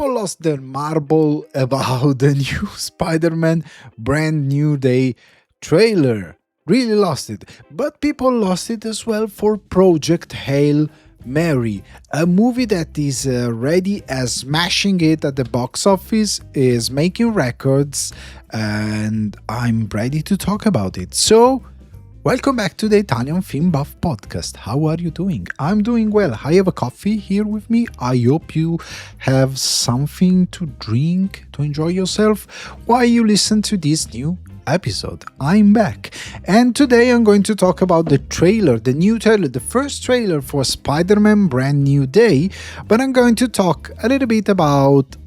People lost their marble about the new Spider-Man Brand New Day trailer. Really lost it. But people lost it as well for Project Hail Mary, a movie that is ready as smashing it at the box office, is making records, and I'm ready to talk about it. So, welcome back to the Italian Film Buff Podcast. How are you doing? I'm doing well. I have a coffee here with me. I hope you have something to drink to enjoy yourself while you listen to this new episode. I'm back, and today I'm going to talk about the trailer, the new trailer, the first trailer for Spider-Man Brand New Day. But I'm going to talk a little bit about,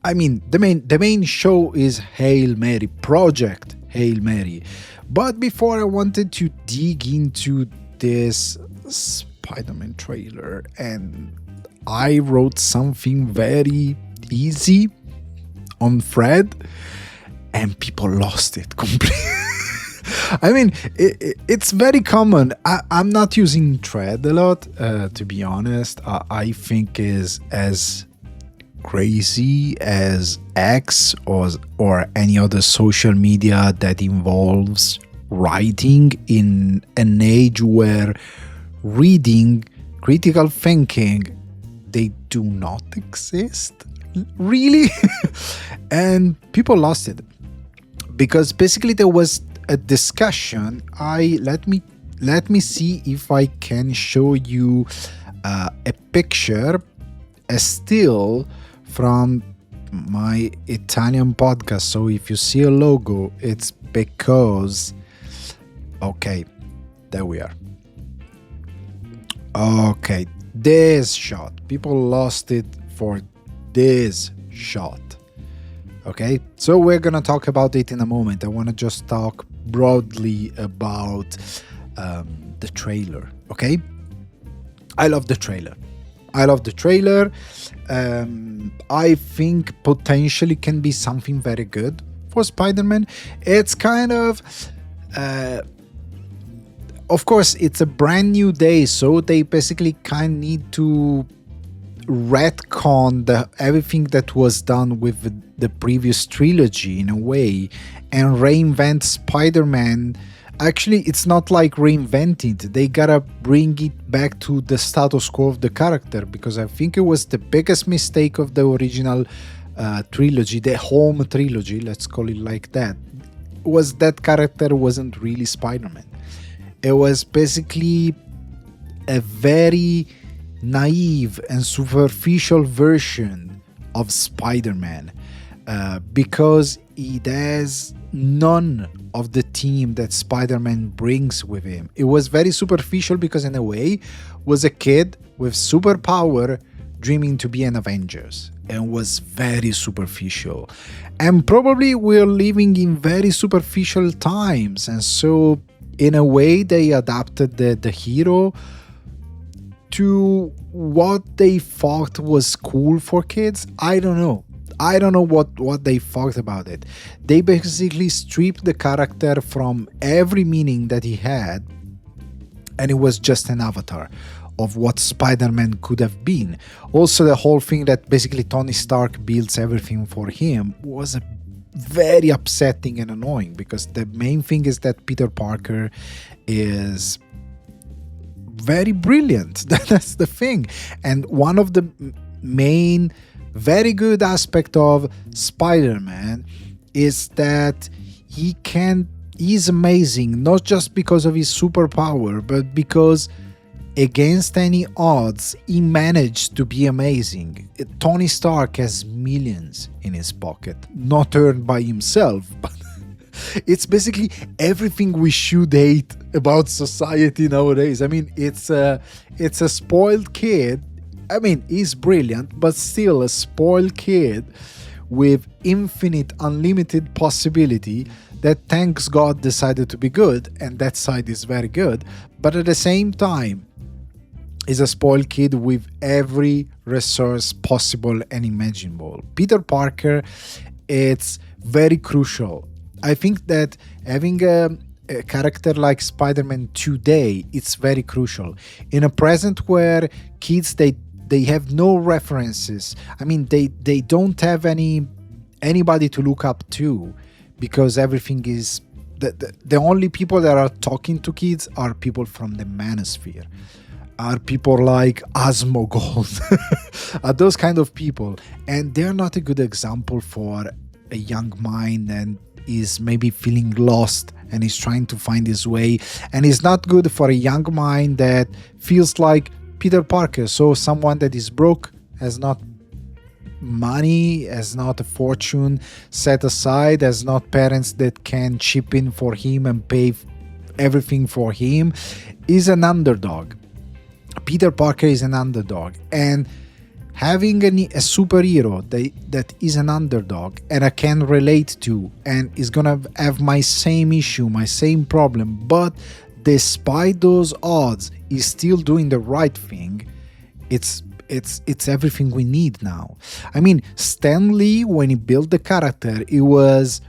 the main show is Hail Mary, Project Hail Mary. But before, I wanted to dig into this Spider-Man trailer, and I wrote something very easy on Thread, and people lost it completely. It's very common. I'm not using Thread a lot, to be honest. I think is as crazy as X or any other social media that involves writing in an age where reading, critical thinking, they do not exist, really. And people lost it because basically there was a discussion. Let me see if I can show you a picture, a still from my Italian podcast. So if you see a logo, it's because, okay, there we are. Okay, this shot. People lost it for this shot. Okay, so we're gonna talk about it in a moment. I want to just talk broadly about the trailer. Okay, I love the trailer. I think potentially can be something very good for Spider-Man. It's kind of course, it's a brand new day, so they basically kind of need to retcon everything that was done with the previous trilogy in a way, and reinvent Spider-Man. Actually, it's not like reinventing it. They gotta bring it back to the status quo of the character, because I think it was the biggest mistake of the original trilogy, the home trilogy, let's call it like that, was that character wasn't really Spider-Man. It was basically a very naive and superficial version of Spider-Man, because it has none of the team that Spider-Man brings with him. It was very superficial because in a way was a kid with superpower dreaming to be an Avengers, and was very superficial. And probably we're living in very superficial times, and so in a way they adapted the hero to what they thought was cool for kids. I don't know what they thought about it. They basically stripped the character from every meaning that he had, and it was just an avatar of what Spider-Man could have been. Also, the whole thing that basically Tony Stark builds everything for him was very upsetting and annoying, because the main thing is that Peter Parker is very brilliant. That's the thing. And one of the main very good aspect of Spider-Man is that he's amazing, not just because of his superpower, but because against any odds he managed to be amazing. Tony Stark has millions in his pocket, not earned by himself, but it's basically everything we should hate about society nowadays. It's a spoiled kid. He's brilliant, but still a spoiled kid with infinite, unlimited possibility that, thanks God, decided to be good, and that side is very good. But at the same time, is a spoiled kid with every resource possible and imaginable. Peter Parker, it's very crucial. I think that having a character like Spider-Man today, it's very crucial. In a present where kids, they They have no references. I mean, they don't have anybody to look up to, because everything is the only people that are talking to kids are people from the manosphere, are people like Asmogold, are those kind of people, and they're not a good example for a young mind and is maybe feeling lost and is trying to find his way, and is not good for a young mind that feels like Peter Parker. So someone that is broke, has not money, has not a fortune set aside, has not parents that can chip in for him and pay everything for him, is an underdog. Peter Parker is an underdog, and having a superhero that is an underdog and I can relate to and is gonna have my same issue, my same problem, but despite those odds is still doing the right thing, it's everything we need now. I mean, Stan Lee, when he built the character, it was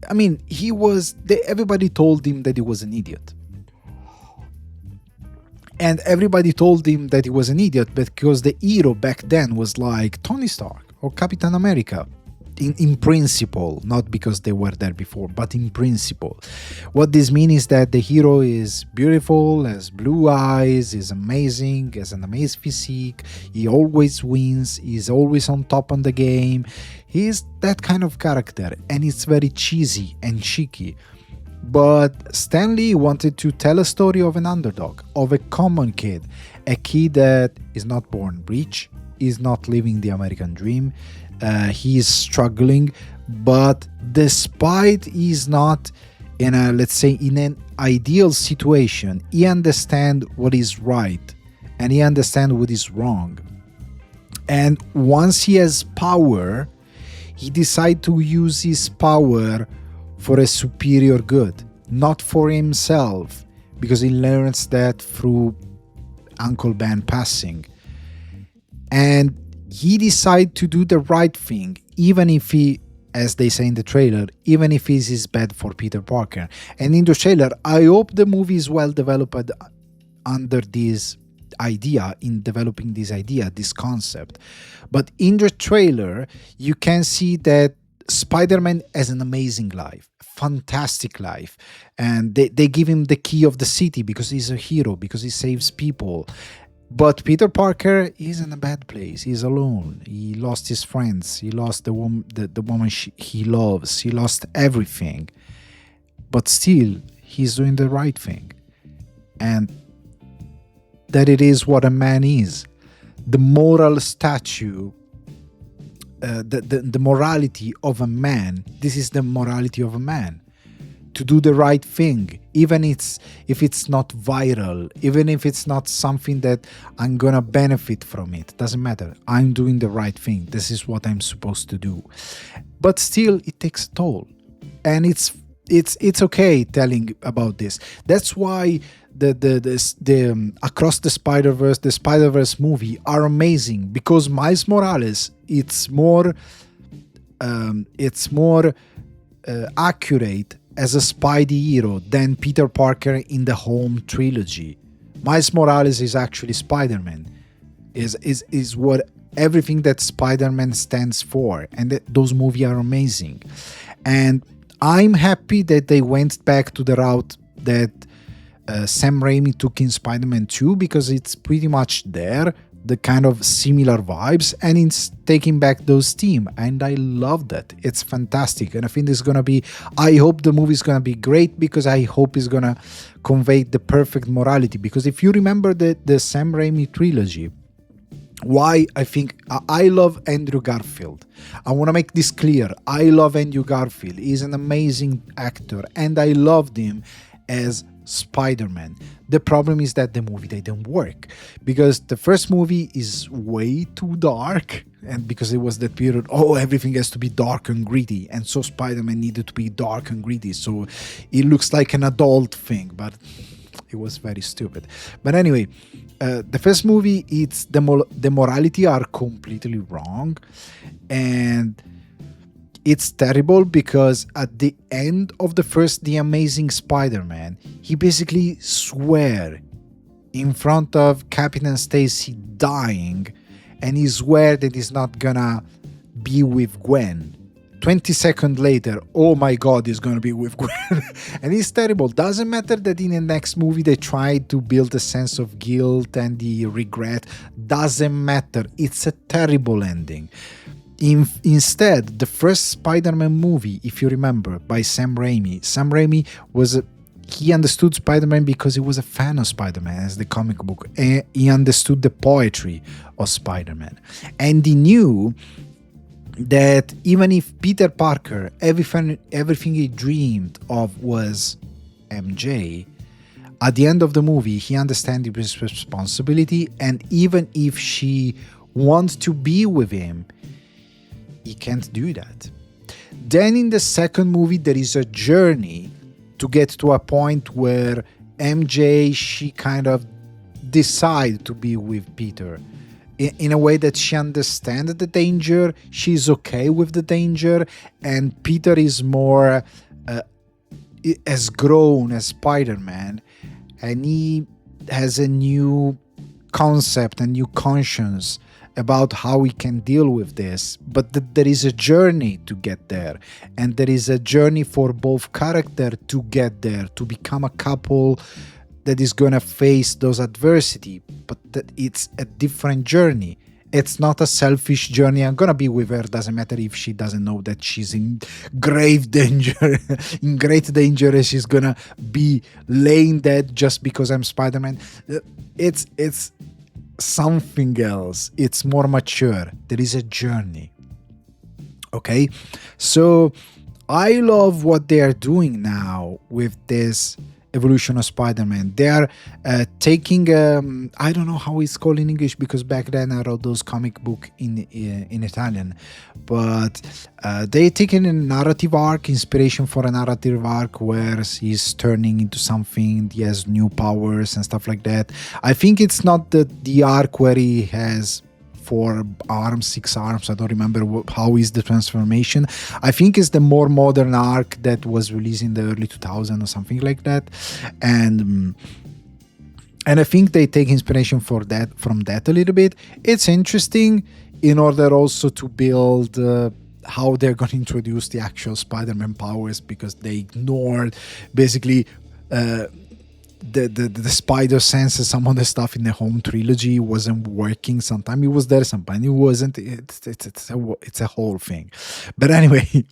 everybody told him that he was an idiot. And everybody told him that he was an idiot because the hero back then was like Tony Stark or Captain America. In principle, not because they were there before, but in principle. What this means is that the hero is beautiful, has blue eyes, is amazing, has an amazing physique, he always wins, he's always on top on the game. He's that kind of character, and it's very cheesy and cheeky. But Stan Lee wanted to tell a story of an underdog, of a common kid, a kid that is not born rich, is not living the American dream, he is struggling, but despite he's not in a, let's say, in an ideal situation, he understands what is right and he understands what is wrong. And once he has power, he decides to use his power for a superior good, not for himself, because he learns that through Uncle Ben passing. And he decided to do the right thing, even if he, as they say in the trailer, even if it is bad for Peter Parker. And in the trailer, I hope the movie is well developed under this idea, in developing this idea, this concept. But in the trailer, you can see that Spider-Man has an amazing life, fantastic life, and they give him the key of the city because he's a hero, because he saves people. But Peter Parker is in a bad place. He's alone. He lost his friends. He lost the woman he loves. He lost everything. But still, he's doing the right thing. And that it is what a man is. The moral statue, the morality of a man. This is the morality of a man. To do the right thing, even if it's not viral, even if it's not something that I'm gonna benefit from it, doesn't matter. I'm doing the right thing. This is what I'm supposed to do. But still, it takes a toll, and it's okay telling about this. That's why the Across the Spider-Verse movie are amazing, because Miles Morales it's more accurate as a Spidey hero than Peter Parker in the Home trilogy. Miles Morales is actually Spider-Man, is what everything that Spider-Man stands for, and those movies are amazing. And I'm happy that they went back to the route that Sam Raimi took in Spider-Man 2, because it's pretty much there, the kind of similar vibes, and it's taking back those themes, and I love that. It's fantastic, and I think I hope the movie is gonna be great, because I hope it's gonna convey the perfect morality. Because if you remember the Sam Raimi trilogy, why I love Andrew Garfield. I want to make this clear. I love Andrew Garfield. He's an amazing actor, and I loved him as Spider-Man. The problem is that the movie didn't work, because the first movie is way too dark, and because it was that period, everything has to be dark and gritty, and so Spider-Man needed to be dark and gritty, so it looks like an adult thing, but it was very stupid. But anyway, the first movie, it's the morality are completely wrong, and it's terrible, because at the end of the Amazing Spider-Man, he basically swear in front of Captain Stacy dying, and he swear that he's not gonna be with Gwen. 20 seconds later, oh my god, he's gonna be with Gwen. And it's terrible. Doesn't matter that in the next movie they tried to build a sense of guilt and the regret. Doesn't matter. It's a terrible ending. Instead, the first Spider-Man movie, if you remember, by Sam Raimi was he understood Spider-Man because he was a fan of Spider-Man as the comic book. He understood the poetry of Spider-Man. And he knew that even if Peter Parker, everything he dreamed of was MJ, at the end of the movie, he understands his responsibility, and even if she wants to be with him, he can't do that. Then in the second movie, there is a journey to get to a point where MJ, she kind of decide to be with Peter in a way that she understands the danger, she's okay with the danger, and Peter is more has grown as Spider-Man, and he has a new concept, a new conscience about how he can deal with this. But there is a journey to get there, and there is a journey for both characters to get there, to become a couple that is gonna face those adversity, but that it's a different journey. It's not a selfish journey. I'm gonna be with her, doesn't matter if she doesn't know that she's in grave danger, in great danger, and she's gonna be laying dead just because I'm Spider-Man. It's something else. It's more mature. There is a journey. Okay, so I love what they are doing now with this evolution of Spider-Man. They are taking I don't know how it's called in English, because back then I wrote those comic book in Italian, but they taking a narrative arc, inspiration for a narrative arc where he's turning into something, he has new powers and stuff like that. I think it's not the arc where he has 4 arms, 6 arms, I don't remember how is the transformation. I think it's the more modern arc that was released in the early 2000s or something like that, and I think they take inspiration from that a little bit. It's interesting in order also to build how they're going to introduce the actual Spider-Man powers, because they ignored basically the spider sense, some of the stuff in the home trilogy wasn't working. Sometimes it was there, sometimes it wasn't. It's a whole thing. But anyway,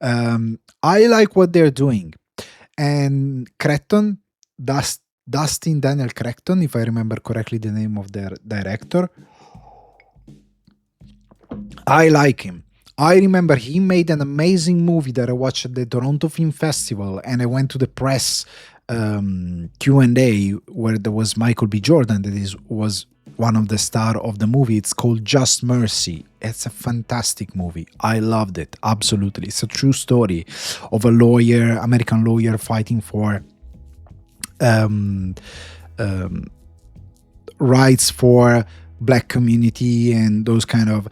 I like what they're doing. And Cretton, Dustin Daniel Cretton, if I remember correctly the name of their director, I like him. I remember he made an amazing movie that I watched at the Toronto Film Festival, and I went to the press Q&A where there was Michael B. Jordan, that was one of the stars of the movie. It's called Just Mercy. It's a fantastic movie. I loved it, absolutely. It's a true story of a lawyer, American lawyer, fighting for rights for Black community and those kind of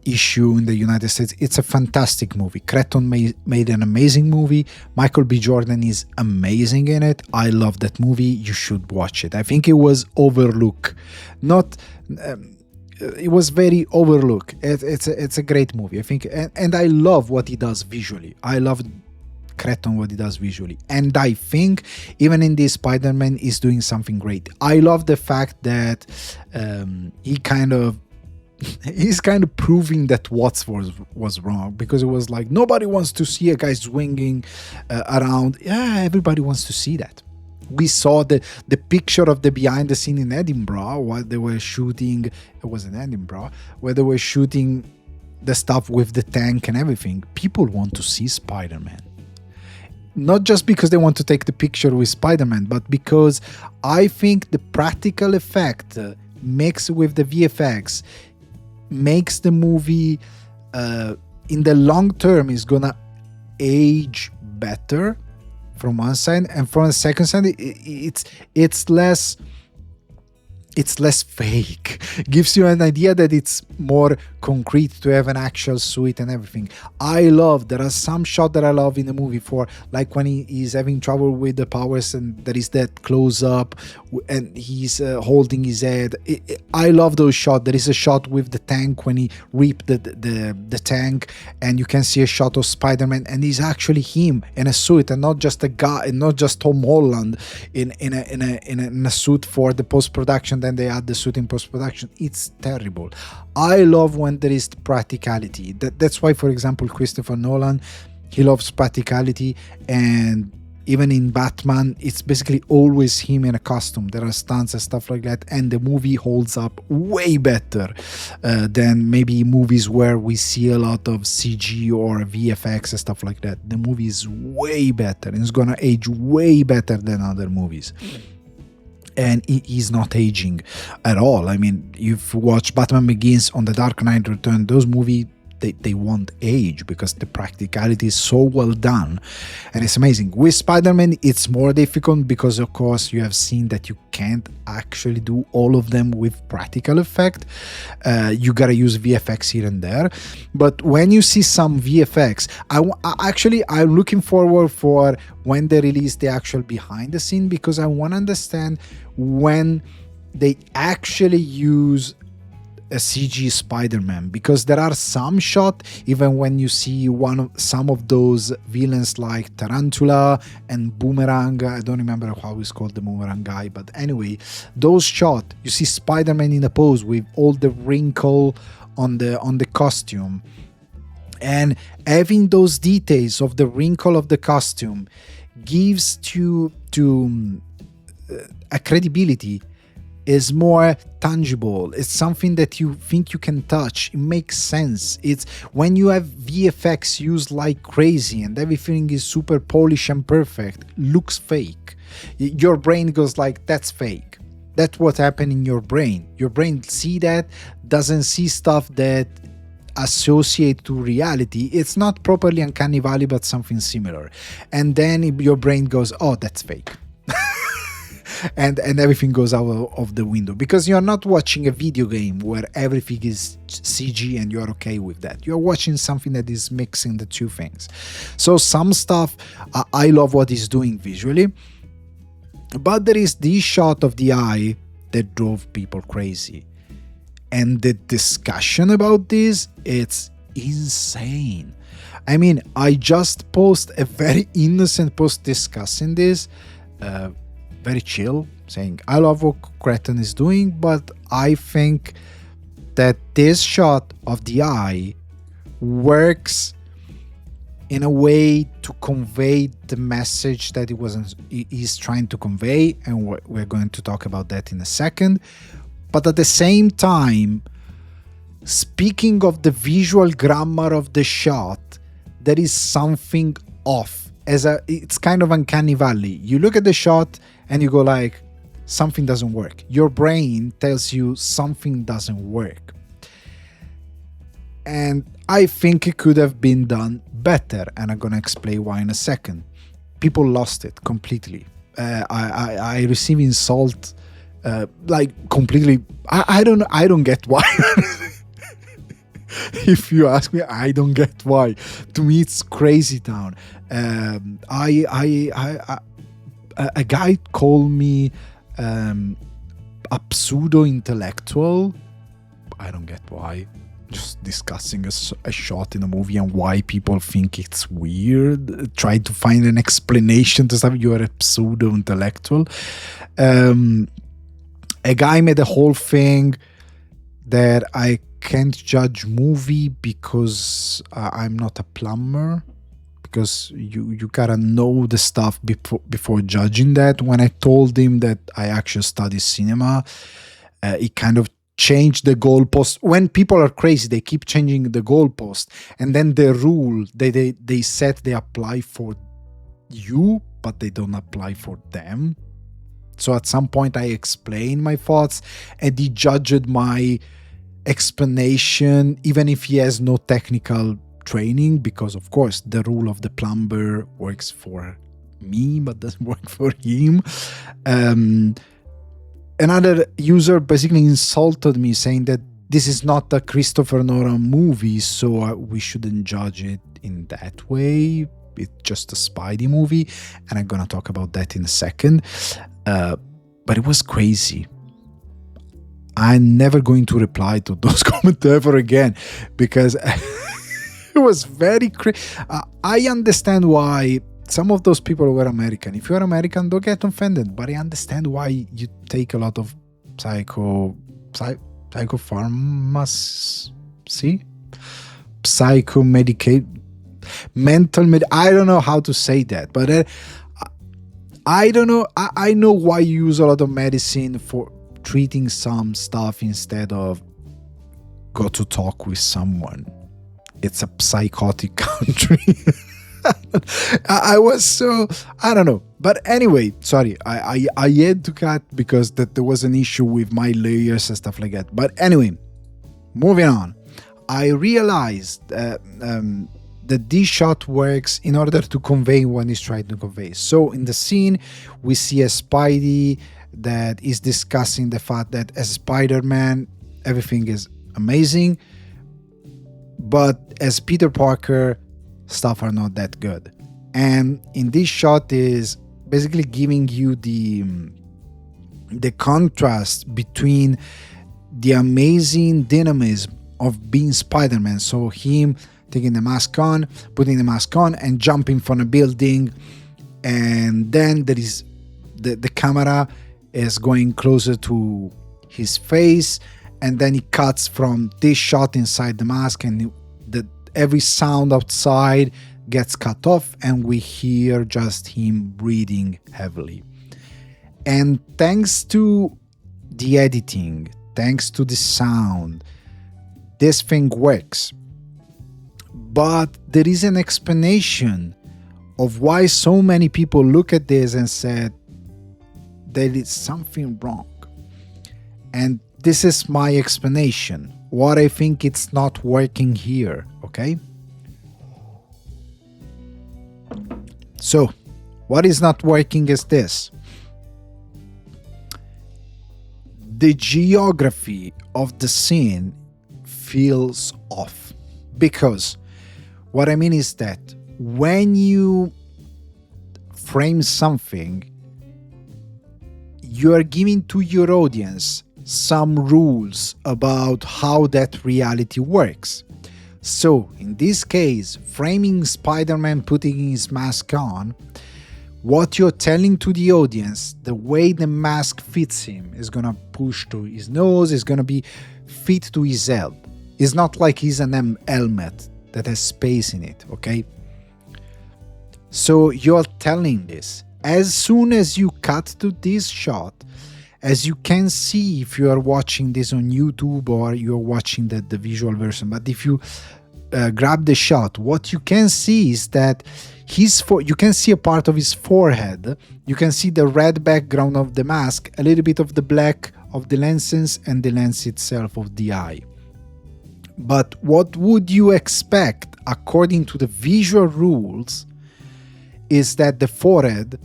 issue in the United States. It's a fantastic movie. Cretton made an amazing movie. Michael B. Jordan is amazing in it. I love that movie. You should watch it. I think it was overlooked. It was very overlooked. It's a great movie, I think, and I love what he does visually. I love Cretton what he does visually, and I think even in this Spider-Man is doing something great. I love the fact that he's kind of proving that Watts was wrong, because it was like nobody wants to see a guy swinging around. Yeah, everybody wants to see that. We saw the picture of the behind the scene in Edinburgh while they were shooting. It was in Edinburgh where they were shooting the stuff with the tank and everything. People want to see Spider-Man. Not just because they want to take the picture with Spider-Man, but because I think the practical effect mixed with the VFX makes the movie in the long term is gonna age better from one side, and from the second side it's less it's less fake. Gives you an idea that it's more concrete to have an actual suit and everything. There are some shots that I love in the movie, for like when he's having trouble with the powers and there is that close up and he's holding his head. I love those shots. There is a shot with the tank when he ripped the tank, and you can see a shot of Spider-Man and he's actually him in a suit, and not just a guy, and not just Tom Holland in a suit for the post-production. Then they add the suit in post-production. It's terrible. I love when there is practicality. That's why, for example, Christopher Nolan, he loves practicality, and even in Batman, it's basically always him in a costume. There are stunts and stuff like that, and the movie holds up way better than maybe movies where we see a lot of CG or VFX and stuff like that. The movie is way better, and it's gonna age way better than other movies. And he's not aging at all. I mean, you've watched Batman Begins, on The Dark Knight Return, those movies, they won't age because the practicality is so well done, and it's amazing. With Spider-Man, it's more difficult because, of course, you have seen that you can't actually do all of them with practical effect. You gotta use VFX here and there. But when you see some VFX, I'm looking forward for when they release the actual behind the scene, because I want to understand when they actually use a CG Spider-Man, because there are some shots, even when you see some of those villains like Tarantula and Boomerang, I don't remember how he's called, the Boomerang guy, but anyway, those shots, you see Spider-Man in a pose with all the wrinkle on the costume, and having those details of the wrinkle of the costume gives to a credibility, is more tangible. It's something that you think you can touch. It makes sense. It's when you have VFX used like crazy and everything is super polished and perfect, looks fake. Your brain goes like, that's fake. That's what happened in your brain. Your brain see that, doesn't see stuff that associate to reality. It's not properly Uncanny Valley, but something similar. And then your brain goes, oh, that's fake. and everything goes out of the window, because you're not watching a video game where everything is CG and you're okay with that. You're watching something that is mixing the two things. So some stuff, I love what he's doing visually, but there is this shot of the eye that drove people crazy, and the discussion about this, it's insane. I mean, I just posted a very innocent post discussing this, very chill, saying I love what Cretton is doing, but I think that this shot of the eye works in a way to convey the message that he's trying to convey, and we're going to talk about that in a second. But at the same time, speaking of the visual grammar of the shot, there is something off. It's kind of Uncanny Valley. You look at the shot and you go like, something doesn't work. Your brain tells you something doesn't work. And I think it could have been done better, and I'm gonna explain why in a second. People lost it completely. I receive insult like completely. I don't get why. If you ask me, I don't get why. To me, it's crazy town. A guy called me a pseudo intellectual. I don't get why. Just discussing a shot in a movie and why people think it's weird. Try to find an explanation to stuff. You are a pseudo intellectual. A guy made a whole thing that I can't judge movie because I'm not a plumber, because you gotta know the stuff before judging that. When I told him that I actually study cinema, it kind of changed the goalpost. When people are crazy, they keep changing the goalpost, and then the rule they set, they apply for you, but they don't apply for them. So at some point I explained my thoughts, and he judged my explanation, even if he has no technical training, because of course the rule of the plumber works for me but doesn't work for him. Another user basically insulted me, saying that this is not a Christopher Nolan movie, so we shouldn't judge it in that way. It's just a Spidey movie, and I'm gonna talk about that in a second. But it was crazy. I'm never going to reply to those comments ever again, because it was very crazy. I understand why some of those people were American. If you're American, don't get offended. But I understand why you take a lot of psychopharmacy, psychomedicate, I don't know how to say that, but I don't know. I know why you use a lot of medicine for treating some stuff instead of go to talk with someone. It's a psychotic country. I was so, I don't know. But anyway, sorry, I had to cut because there was an issue with my layers and stuff like that. But anyway, moving on. I realized that this shot works in order to convey what he's trying to convey. So in the scene, we see a Spidey that is discussing the fact that as Spider-Man, everything is amazing. But as Peter Parker, stuff are not that good. And in this shot is basically giving you the contrast between the amazing dynamism of being Spider-Man. So him taking the mask on, putting the mask on, and jumping from a building, and then there is the camera is going closer to his face, and then it cuts from this shot inside the mask, and every sound outside gets cut off, and we hear just him breathing heavily. And thanks to the editing, thanks to the sound, this thing works. But there is an explanation of why so many people look at this and said there is something wrong. And this is my explanation. What I think it's not working here, okay? So, what is not working is this. The geography of the scene feels off. Because what I mean is that when you frame something, you are giving to your audience some rules about how that reality works. So, in this case, framing Spider-Man putting his mask on, what you're telling to the audience, the way the mask fits him is gonna push to his nose, is gonna be fit to his head. It's not like he's an helmet that has space in it, okay? So you're telling this. As soon as you cut to this shot, as you can see if you are watching this on YouTube or you're watching the visual version, but if you grab the shot, what you can see is that you can see a part of his forehead, you can see the red background of the mask, a little bit of the black of the lenses, and the lens itself of the eye. But what would you expect according to the visual rules is that the forehead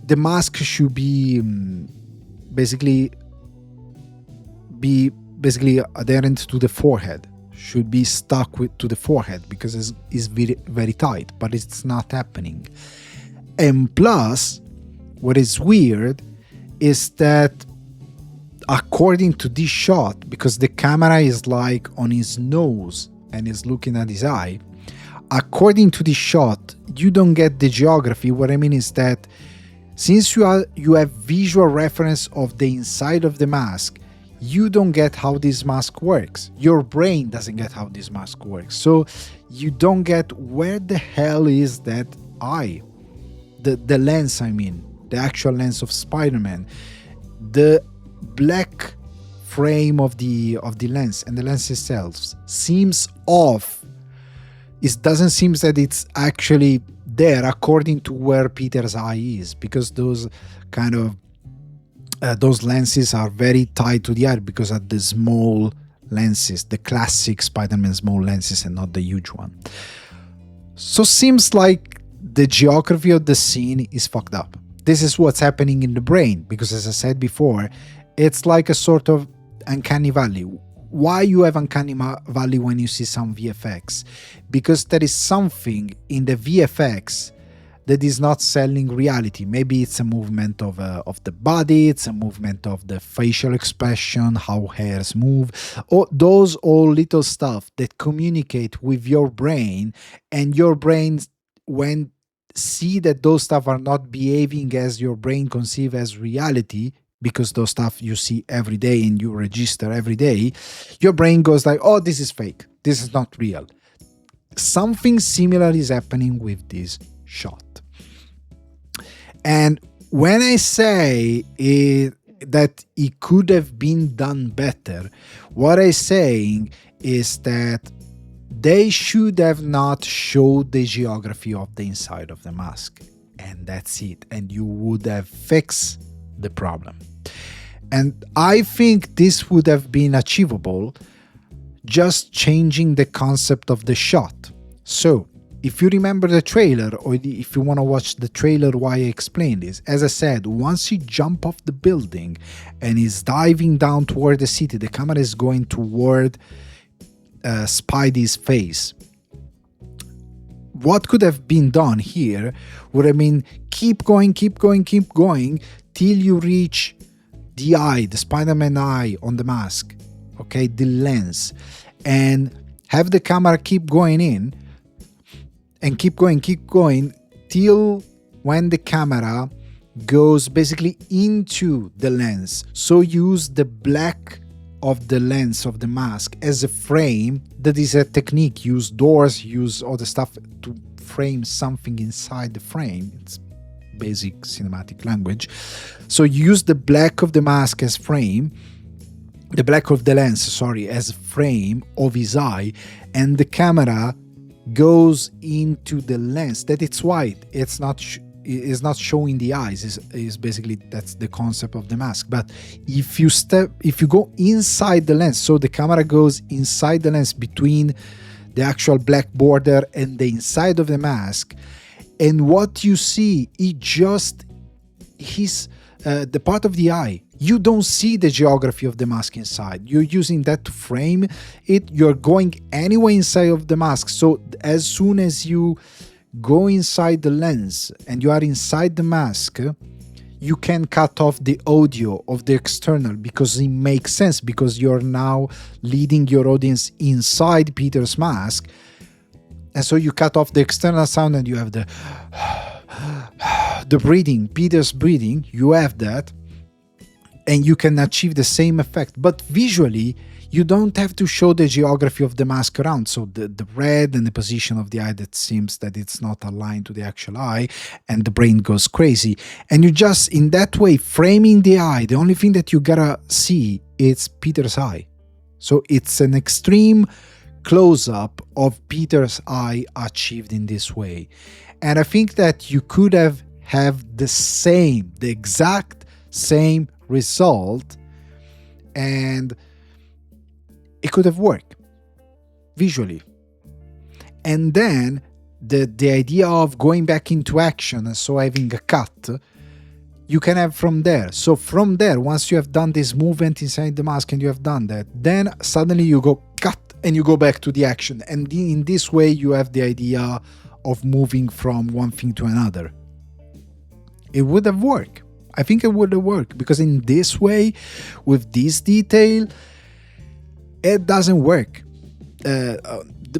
the mask should be basically adherent to the forehead, should be stuck to the forehead because it's very, very tight, but it's not happening. And plus, what is weird is that according to this shot, because the camera is like on his nose and is looking at his eye, according to this shot, you don't get the geography. What I mean is that since you have visual reference of the inside of the mask, you don't get how this mask works. Your brain doesn't get how this mask works. So you don't get where the hell is that eye, the lens, I mean, the actual lens of Spider-Man, the black frame of the lens and the lens itself seems off. It doesn't seem that it's actually there according to where Peter's eye is, because those kind of those lenses are very tied to the eye because of the small lenses, the classic Spider-Man small lenses and not the huge one. So seems like the geography of the scene is fucked up. this is what's happening in the brain, because as I said before, it's like a sort of uncanny valley. Why you have uncanny valley when you see some VFX? Because there is something in the VFX that is not selling reality. Maybe it's a movement of the body, it's a movement of the facial expression, how hairs move, or those all little stuff that communicate with your brain, and your brain, when see that those stuff are not behaving as your brain conceive as reality, because those stuff you see every day and you register every day, your brain goes like, oh, this is fake, this is not real. Something similar is happening with this shot. And when I say that it could have been done better, what I'm saying is that they should have not showed the geography of the inside of the mask, and that's it, and you would have fixed the problem. And I think this would have been achievable just changing the concept of the shot. So if you remember the trailer, or if you want to watch the trailer why I explained this, as I said, once he jump off the building and is diving down toward the city, the camera is going toward Spidey's face. What could have been done here would have been keep going till you reach the eye, the Spider-Man eye on the mask, okay, the lens, and have the camera keep going in and keep going till when the camera goes basically into the lens. So use the black of the lens of the mask as a frame. That is a technique. Use doors, use all the stuff to frame something inside the frame. It's basic cinematic language. So use the black of the mask as frame, the black of the lens, sorry, as frame of his eye, and the camera goes into the lens. That it's white, it's not showing the eyes, is basically, that's the concept of the mask. But if you go inside the lens, so the camera goes inside the lens between the actual black border and the inside of the mask, and what you see is just the part of the eye. You don't see the geography of the mask inside. You're using that to frame it. You're going anyway inside of the mask. So as soon as you go inside the lens and you are inside the mask, you can cut off the audio of the external, because it makes sense, because you're now leading your audience inside Peter's mask. And so you cut off the external sound and you have the breathing, Peter's breathing, you have that. And you can achieve the same effect, but visually you don't have to show the geography of the mask around. So the red and the position of the eye that seems that it's not aligned to the actual eye, and the brain goes crazy. And you just, in that way, framing the eye, the only thing that you gotta see is Peter's eye. So it's an extreme close-up of Peter's eye achieved in this way. And I think that you could have the exact same result, and it could have worked visually. And then the idea of going back into action, and so having a cut, you can have from there. So from there, once you have done this movement inside the mask and you have done that, then suddenly you go cut and you go back to the action. And in this way, you have the idea of moving from one thing to another. It would have worked. I think it would have worked, because in this way, with this detail, it doesn't work.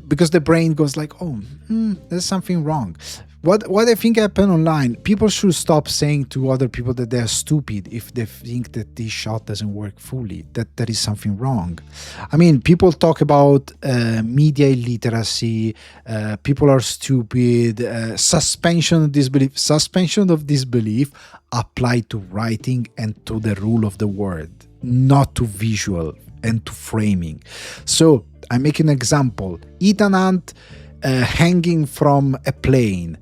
Because the brain goes like, oh, there's something wrong. What I think happened online, people should stop saying to other people that they're stupid if they think that this shot doesn't work fully, that there is something wrong. I mean, people talk about media illiteracy, people are stupid, suspension of disbelief. Suspension of disbelief apply to writing and to the rule of the word, not to visual and to framing. So I make an example. Ethan Hunt hanging from a plane.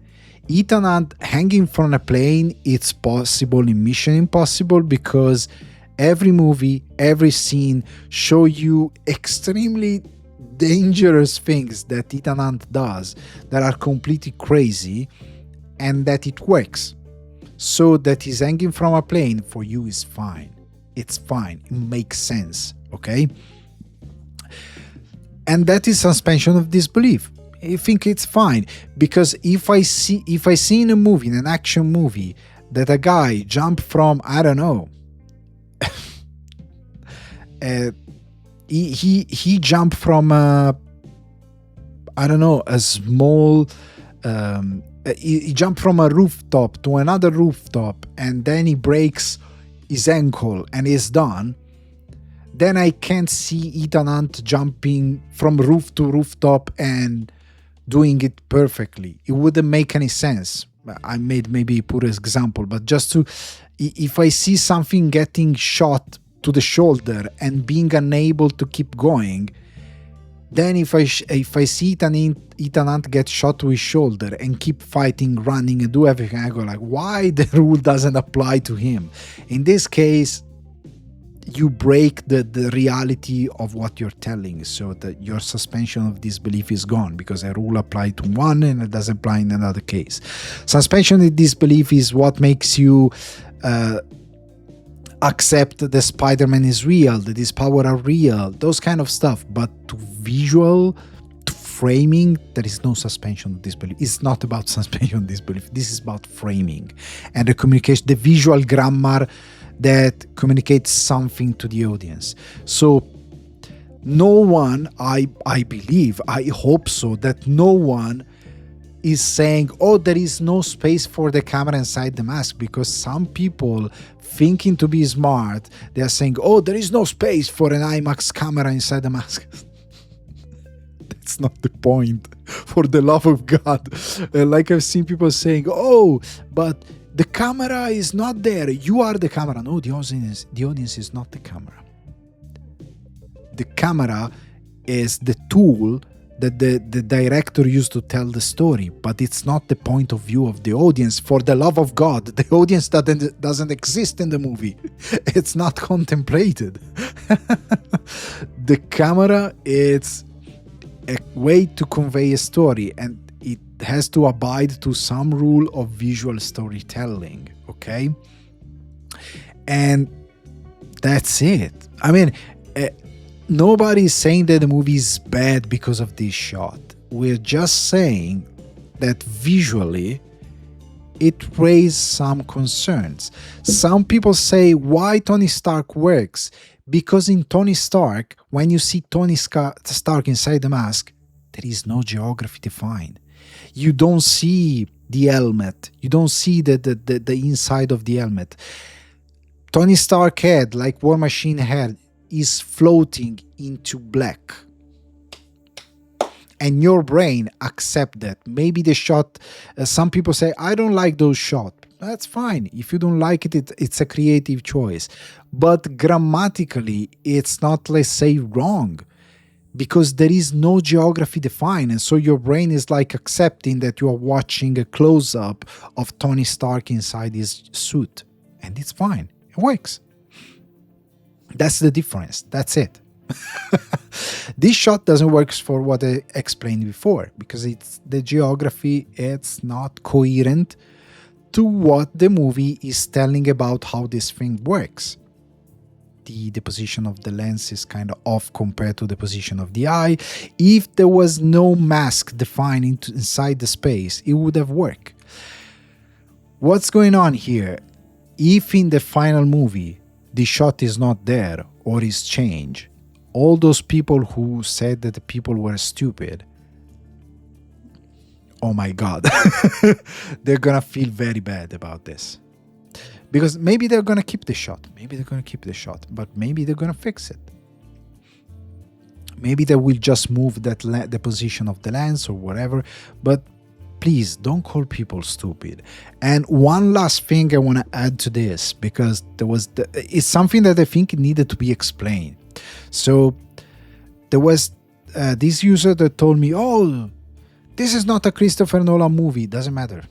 Ethan Hunt hanging from a plane, it's possible in Mission Impossible, because every movie, every scene show you extremely dangerous things that Ethan Hunt does that are completely crazy, and that it works. So that he's hanging from a plane for you is fine. It's fine. It makes sense. Okay? And that is suspension of disbelief. I think it's fine, because if I see in a movie, in an action movie, that a guy jumped from, I don't know, he jumped from I don't know, a small he jumped from a rooftop to another rooftop, and then he breaks his ankle and is done, then I can't see Ethan Hunt jumping from roof to rooftop and doing it perfectly. It wouldn't make any sense. I made maybe a poor example, but just to, if I see something getting shot to the shoulder and being unable to keep going, then if I see Ethan Hunt get shot to his shoulder and keep fighting, running, and do everything, I go like, why the rule doesn't apply to him? In this case, you break the reality of what you're telling, so that your suspension of disbelief is gone, because a rule applied to one and it doesn't apply in another case. Suspension of disbelief is what makes you accept that Spider-Man is real, that his power are real, those kind of stuff. But to visual, to framing, there is no suspension of disbelief. It's not about suspension of disbelief. This is about framing and the communication, the visual grammar that communicates something to the audience. So no one, I believe, I hope so, that no one is saying, oh, there is no space for the camera inside the mask, because some people, thinking to be smart, they are saying, oh, there is no space for an IMAX camera inside the mask. That's not the point, for the love of God. Like I've seen people saying, oh, but the camera is not there, you are the camera. No, the audience is not the camera. The camera is the tool that the director used to tell the story, but it's not the point of view of the audience. For the love of God, the audience doesn't exist in the movie. It's not contemplated. The camera is a way to convey a story, and it has to abide to some rule of visual storytelling, okay? And that's it. I mean, nobody's saying that the movie is bad because of this shot. We're just saying that visually it raised some concerns. Some people say, why Tony Stark works? Because in Tony Stark, when you see Tony Stark inside the mask, there is no geography defined. You don't see the helmet. You don't see the inside of the helmet. Tony Stark head, like War Machine head, is floating into black. And your brain accept that. Maybe the shot, some people say, I don't like those shots. That's fine. If you don't like it, it's a creative choice. But grammatically, it's not, let's say, wrong, because there is no geography defined. And so your brain is like accepting that you are watching a close-up of Tony Stark inside his suit. And it's fine. It works. That's the difference. That's it. This shot doesn't work for what I explained before, because it's the geography, it's not coherent to what the movie is telling about how this thing works. The position of the lens is kind of off compared to the position of the eye. If there was no mask defined inside the space, it would have worked. What's going on here? If in the final movie the shot is not there or is changed, all those people who said that the people were stupid, oh my God, they're gonna feel very bad about this. Because maybe they're gonna keep the shot, but maybe they're gonna fix it. Maybe they will just move the position of the lens or whatever, but please don't call people stupid. And one last thing I want to add to this, because it's something that I think needed to be explained. So there was this user that told me, oh, this is not a Christopher Nolan movie. Doesn't matter.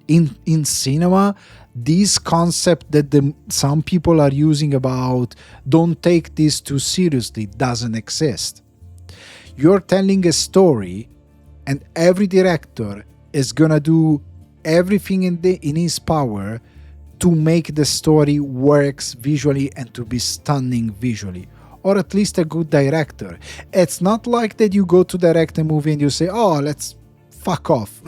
In cinema, this concept that some people are using about don't take this too seriously doesn't exist. You're telling a story, and every director is gonna do everything in his power to make the story works visually and to be stunning visually, or at least a good director. It's not like that you go to direct a movie and you say, oh, let's fuck off.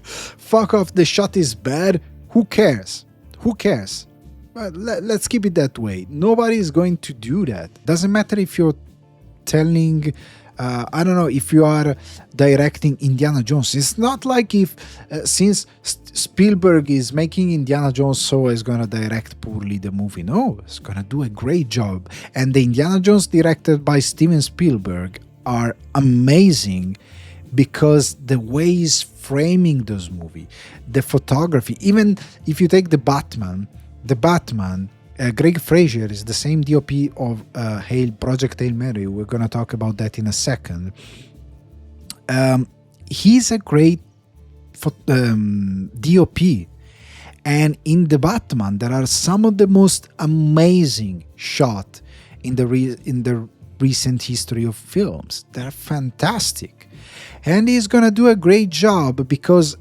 Fuck off, the shot is bad. Who cares? Who cares? But let's keep it that way. Nobody is going to do that. Doesn't matter if you're telling, I don't know, if you are directing Indiana Jones. It's not like if, since Spielberg is making Indiana Jones, so is gonna direct poorly the movie. No, it's gonna do a great job. And the Indiana Jones directed by Steven Spielberg are amazing because the way he's framing those movies, the photography, even if you take the Batman, Greg Fraser is the same DOP of Project Hail Mary. We're going to talk about that in a second. He's a great DOP. And in the Batman, there are some of the most amazing shots in the recent history of films. They're fantastic. And he's going to do a great job because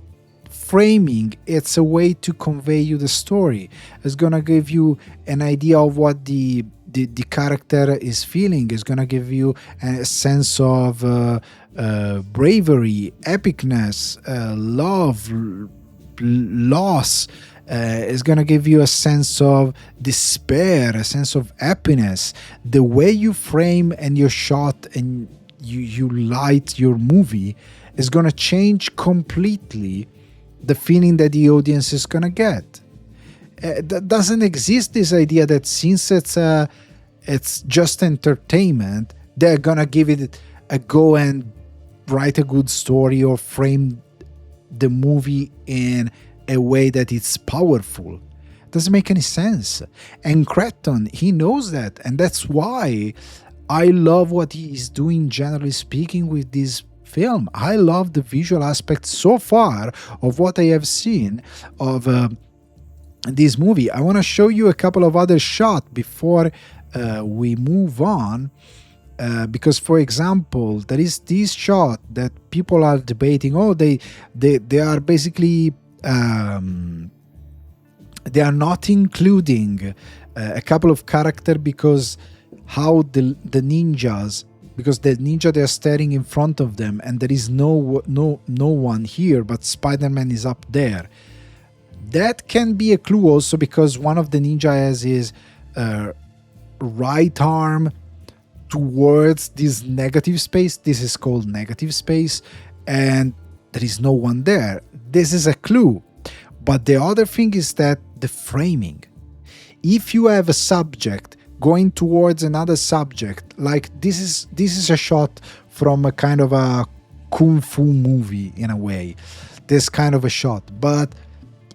framing, it's a way to convey you the story. It's gonna give you an idea of what the character is feeling. It's gonna give you a sense of bravery, epicness, love, loss. It's gonna give you a sense of despair, a sense of happiness. The way you frame and your shot and you light your movie is gonna change completely the feeling that the audience is gonna get. That doesn't exist, this idea that since it's just entertainment, they're gonna give it a go and write a good story or frame the movie in a way that it's powerful. Doesn't make any sense. And Cretton, he knows that, and that's why I love what he is doing, generally speaking, with this film. I love the visual aspect so far of what I have seen of this movie. I want to show you a couple of other shots before we move on, because, for example, there is this shot that people are debating. Oh, they are basically they are not including a couple of characters because how the ninjas, because the ninja, they're staring in front of them and there is no one here, but Spider-Man is up there. That can be a clue also because one of the ninja has his right arm towards this negative space. This is called negative space, and there is no one there. This is a clue. But the other thing is that the framing. If you have a subject going towards another subject, like this is a shot from a kind of a kung fu movie in a way, this kind of a shot. But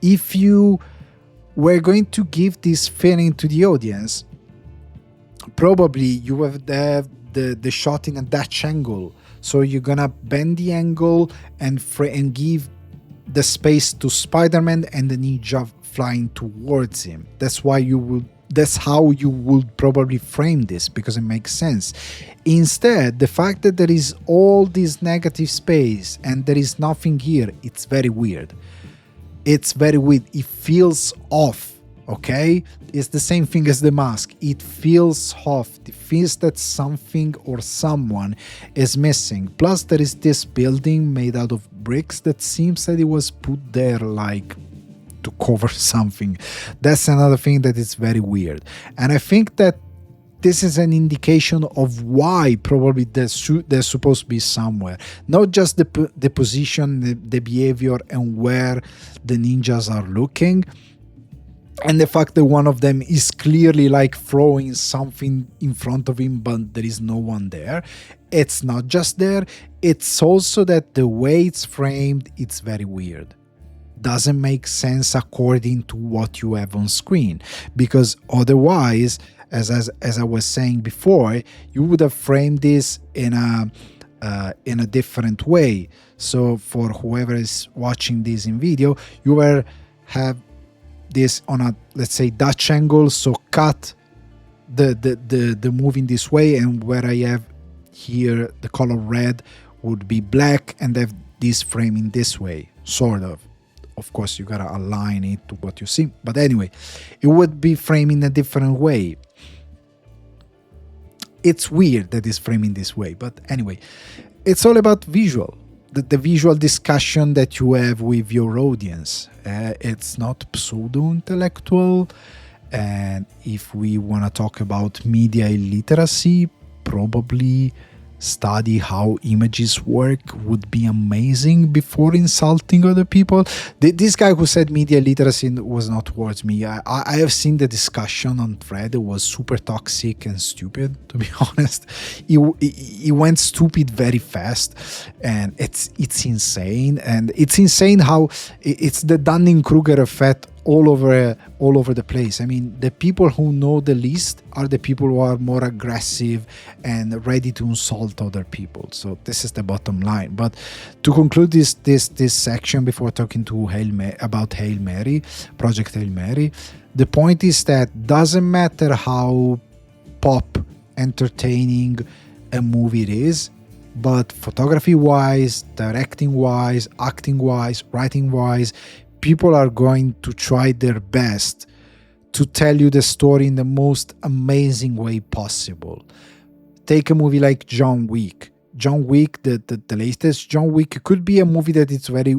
if you were going to give this feeling to the audience, probably you have the shot in a Dutch angle, so you're gonna bend the angle and give the space to Spider-Man and the ninja flying towards him. That's how you would probably frame this, because it makes sense. Instead, the fact that there is all this negative space and there is nothing here, it's very weird. It's very weird. It feels off, okay? It's the same thing as the mask. It feels off. It feels that something or someone is missing. Plus, there is this building made out of bricks that seems that it was put there like to cover something. That's another thing that is very weird. And I think that this is an indication of why probably they're supposed to be somewhere. Not just the position, the behavior, and where the ninjas are looking. And the fact that one of them is clearly like throwing something in front of him, but there is no one there. It's not just there. It's also that the way it's framed, it's very weird. Doesn't make sense according to what you have on screen, because otherwise, as I was saying before, you would have framed this in a different way. So for whoever is watching this in video, you will have this on a, let's say, Dutch angle, so cut the movie in this way, and where I have here the color red would be black and have this frame in this way, sort of. of course you gotta align it to what you see. But anyway, it would be framed in a different way. It's weird that it's framed in this way, but anyway, it's all about visual. The visual discussion that you have with your audience. It's not pseudo intellectual. And if we want to talk about media illiteracy, probably study how images work would be amazing before insulting other people. This guy who said media literacy was not towards me. I have seen the discussion on thread. It was super toxic and stupid, to be honest. He went stupid very fast, and it's insane. And it's insane how it's the Dunning-Kruger effect all over the place. I mean, the people who know the least are the people who are more aggressive and ready to insult other people. So this is the bottom line. But to conclude this section before talking to about Hail Mary, Project Hail Mary, the point is that doesn't matter how pop entertaining a movie it is, but photography wise, directing wise, acting wise, writing wise, people are going to try their best to tell you the story in the most amazing way possible. Take a movie like John Wick. John Wick, the latest John Wick, could be a movie that is very,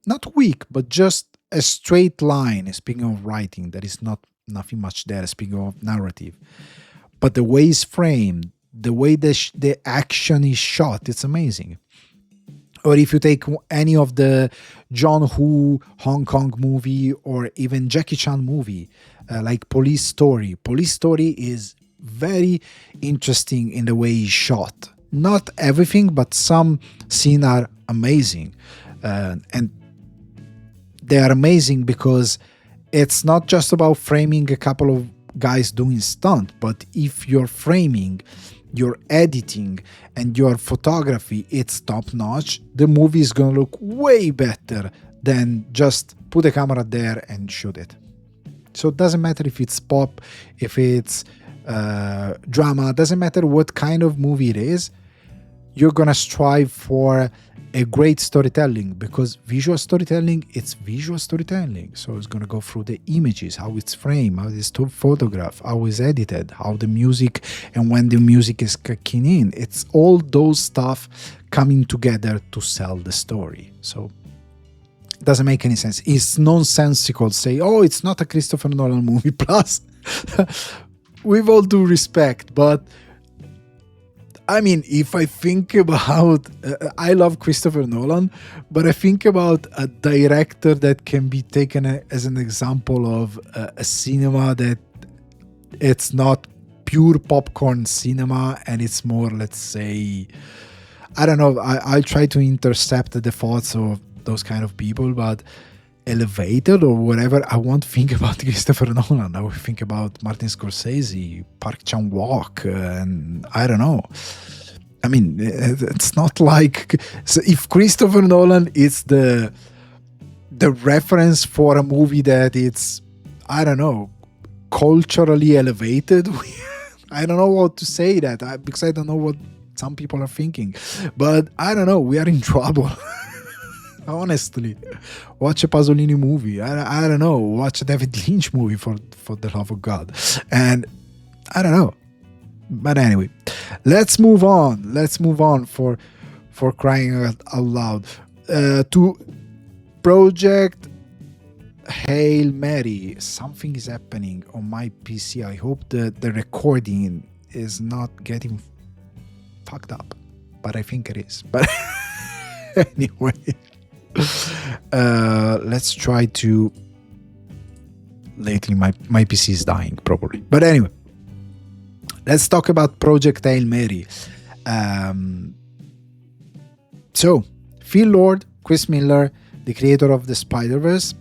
not weak, but just a straight line. Speaking of writing, there is nothing much there, speaking of narrative. But the way it's framed, the way the action is shot, it's amazing. Or if you take any of the John Woo Hong Kong movie, or even Jackie Chan movie, like Police Story. Police Story is very interesting in the way it's shot. Not everything, but some scenes are amazing. And they are amazing because it's not just about framing a couple of guys doing stunt, but if you're framing, your editing, and your photography, it's top notch, the movie is gonna look way better than just put a camera there and shoot it. So it doesn't matter if it's pop, if it's drama, doesn't matter what kind of movie it is, you're gonna strive for a great storytelling, because visual storytelling, it's visual storytelling. So it's going to go through the images, how it's framed, how it's photographed, how it's edited, how the music, and when the music is kicking in. It's all those stuff coming together to sell the story. So it doesn't make any sense. It's nonsensical to say, oh, it's not a Christopher Nolan movie. Plus, with all due respect, but I mean, if I think about, I love Christopher Nolan, but I think about a director that can be taken as an example of a cinema that it's not pure popcorn cinema, and it's more, let's say, I don't know, I'll try to intercept the thoughts of those kind of people, but elevated or whatever, I won't think about Christopher Nolan. I will think about Martin Scorsese, Park Chan-wook, and I don't know. I mean, it's not like, so if Christopher Nolan is the reference for a movie that it's, I don't know, culturally elevated, I don't know what to say that, because I don't know what some people are thinking, but I don't know, we are in trouble. Honestly, watch a Pasolini movie. I don't know. Watch a David Lynch movie for the love of God. And I don't know. But anyway, let's move on. Let's move on for crying out loud. To Project Hail Mary. Something is happening on my PC. I hope the recording is not getting fucked up. But I think it is. But anyway. Let's try to. Lately my PC is dying probably, but anyway, let's talk about Project Hail Mary. So Phil Lord, Chris Miller, the creator of the Spider-Verse,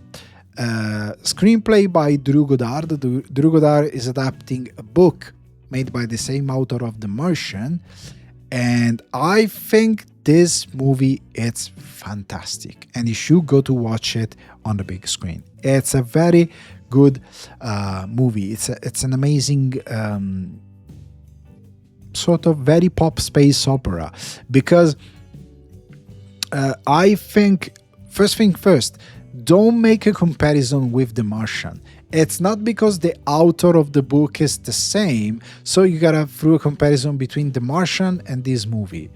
screenplay by Drew Goddard. Drew Goddard is adapting a book made by the same author of The Martian, and I think this movie, it's fantastic, and you should go to watch it on the big screen. It's a very good movie. It's an amazing sort of very pop space opera, because I think, first thing first, don't make a comparison with The Martian. It's not because the author of the book is the same, so you gotta throw a comparison between The Martian and this movie.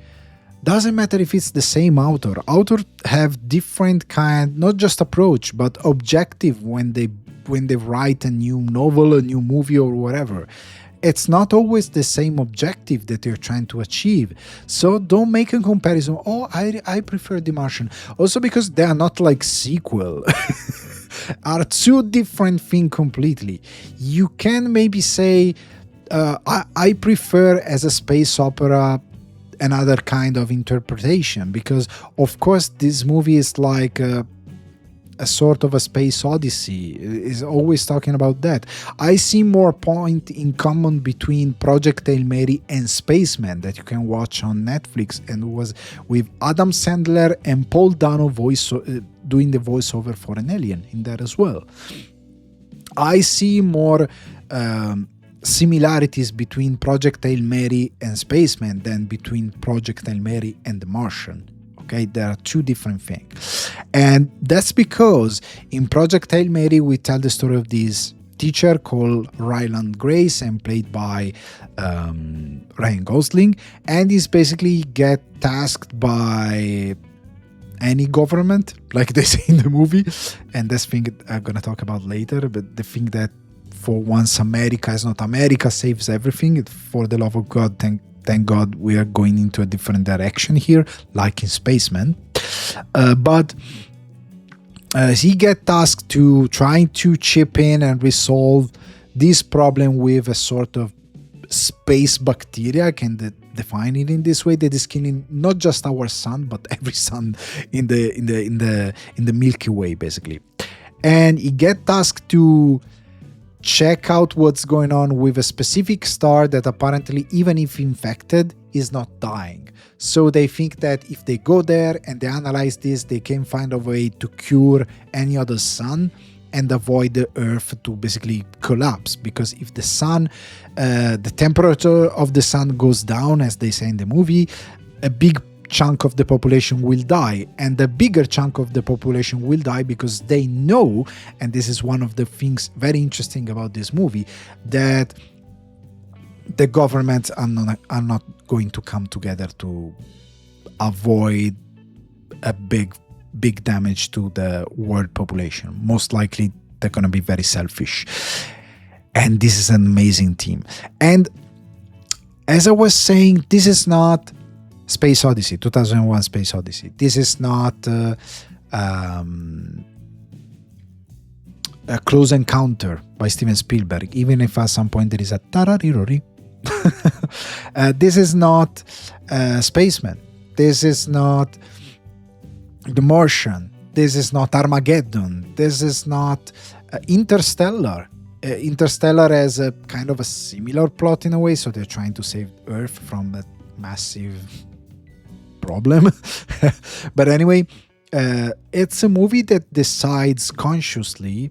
Doesn't matter if it's the same author. Authors have different kind, not just approach, but objective when they write a new novel, a new movie, or whatever. It's not always the same objective that you're trying to achieve. So don't make a comparison. Oh, I prefer The Martian. Also because they are not like sequel. Are two different things completely. You can maybe say, I prefer as a space opera another kind of interpretation, because of course this movie is like a sort of a space odyssey, is always talking about that. I see more point in common between Project Hail Mary and Spaceman that you can watch on Netflix, and was with Adam Sandler and Paul Dano doing the voiceover for an alien in that as well. I see more similarities between Project Hail Mary and Spaceman than between Project Hail Mary and The Martian. Okay, there are two different things. And that's because in Project Hail Mary, we tell the story of this teacher called Ryland Grace and played by Ryan Gosling. And he's basically get tasked by any government, like they say in the movie. And that's thing I'm going to talk about later. But the thing that for once America is not America saves everything. For the love of God, thank God we are going into a different direction here, like in Spaceman. But he get tasked to trying to chip in and resolve this problem with a sort of space bacteria. I can define it in this way, that is killing not just our sun, but every sun in the Milky Way, basically. And he get tasked to check out what's going on with a specific star that apparently, even if infected, is not dying. So they think that if they go there and they analyze this, they can find a way to cure any other sun and avoid the Earth to basically collapse. Because if the sun, the temperature of the sun goes down, as they say in the movie, a big chunk of the population will die, and the bigger chunk of the population will die because they know, and this is one of the things very interesting about this movie, that the governments are not going to come together to avoid a big damage to the world population. Most likely they're going to be very selfish, and this is an amazing team. And as I was saying, this is not Space Odyssey, 2001 Space Odyssey. This is not a Close Encounter by Steven Spielberg, even if at some point there is a tararirori. This is not Spaceman. This is not The Martian. This is not Armageddon. This is not Interstellar. Interstellar has a kind of a similar plot in a way, so they're trying to save Earth from a massive problem. But anyway, it's a movie that decides consciously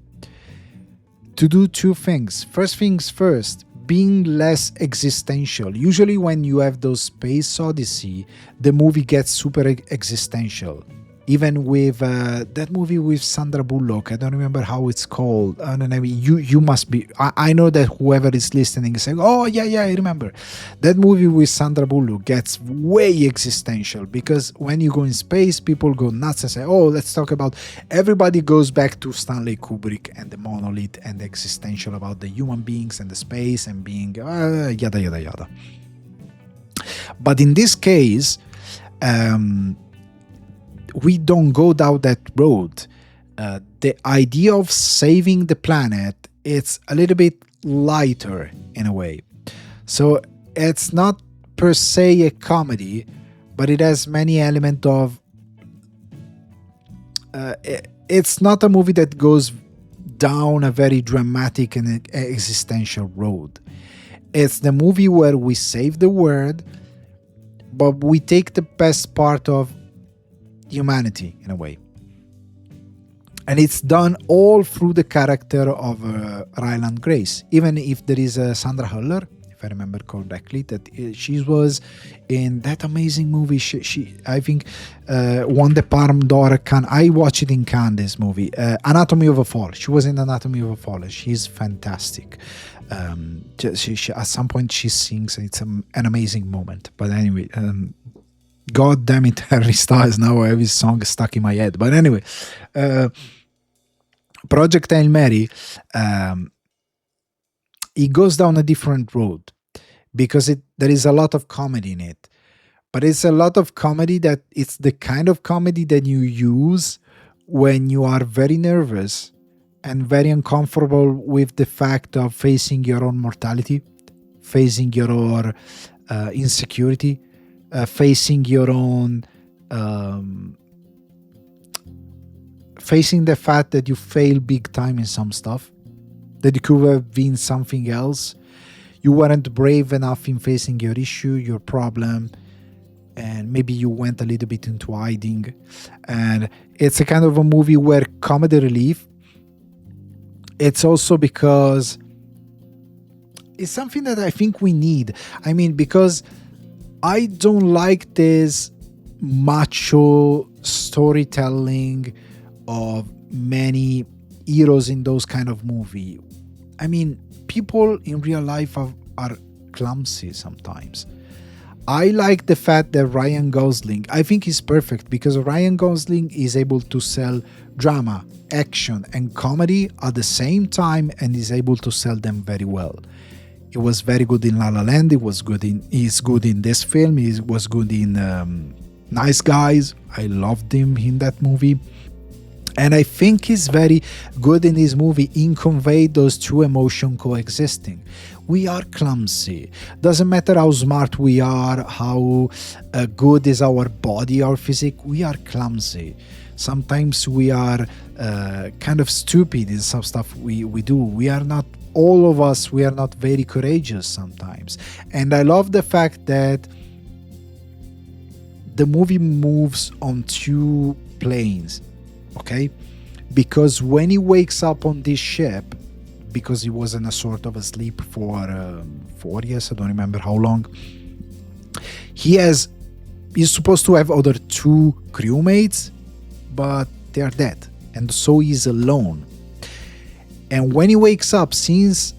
to do two things. First things first, being less existential. Usually when you have those space odyssey, the movie gets super existential. Even with that movie with Sandra Bullock, I don't remember how it's called. I don't know. You must be. I know that whoever is listening is saying, "Oh yeah, I remember." That movie with Sandra Bullock gets way existential, because when you go in space, people go nuts and say, "Oh, let's talk about." Everybody goes back to Stanley Kubrick and the monolith and the existential about the human beings and the space and being yada yada yada. But in this case, we don't go down that road. The idea of saving the planet, it's a little bit lighter in a way. So it's not per se a comedy, but it has many elements of... it's not a movie that goes down a very dramatic and existential road. It's the movie where we save the world, but we take the best part of humanity in a way, and it's done all through the character of Ryland Grace. Even if there is Sandra Hüller, if I remember correctly. That she was in that amazing movie. She I think, won the Palme d'Or at Cannes. I watched it in Cannes. This movie, Anatomy of a Fall. She was in Anatomy of a Fall. She's fantastic. She at some point she sings. It's an amazing moment. But anyway, God damn it, Harry Styles. Now I have his song stuck in my head. But anyway, Project Hail Mary, it goes down a different road because there is a lot of comedy in it. But it's a lot of comedy that it's the kind of comedy that you use when you are very nervous and very uncomfortable with the fact of facing your own mortality, facing your own insecurity, facing your own, facing the fact that you fail big time in some stuff, that you could have been something else. You weren't brave enough in facing your issue, your problem, and maybe you went a little bit into hiding. And it's a kind of a movie where comedy relief. It's also because it's something that I think we need. I mean, because I don't like this macho storytelling of many heroes in those kind of movie. I mean, people in real life are clumsy sometimes. I like the fact that Ryan Gosling, I think he's perfect because Ryan Gosling is able to sell drama, action, and comedy at the same time, and is able to sell them very well. He was very good in La La Land. He's good in this film. He was good in Nice Guys. I loved him in that movie. And I think he's very good in this movie in convey those two emotions coexisting. We are clumsy. Doesn't matter how smart we are, how good is our body, our physique, we are clumsy. Sometimes we are kind of stupid in some stuff we do. We are not, all of us, we are not very courageous sometimes. And I love the fact that the movie moves on two planes. Okay, because when he wakes up on this ship, because he was in a sort of a sleep for 4 years, I don't remember how long, he's supposed to have other two crewmates, but they are dead, and so he's alone. And when he wakes up, since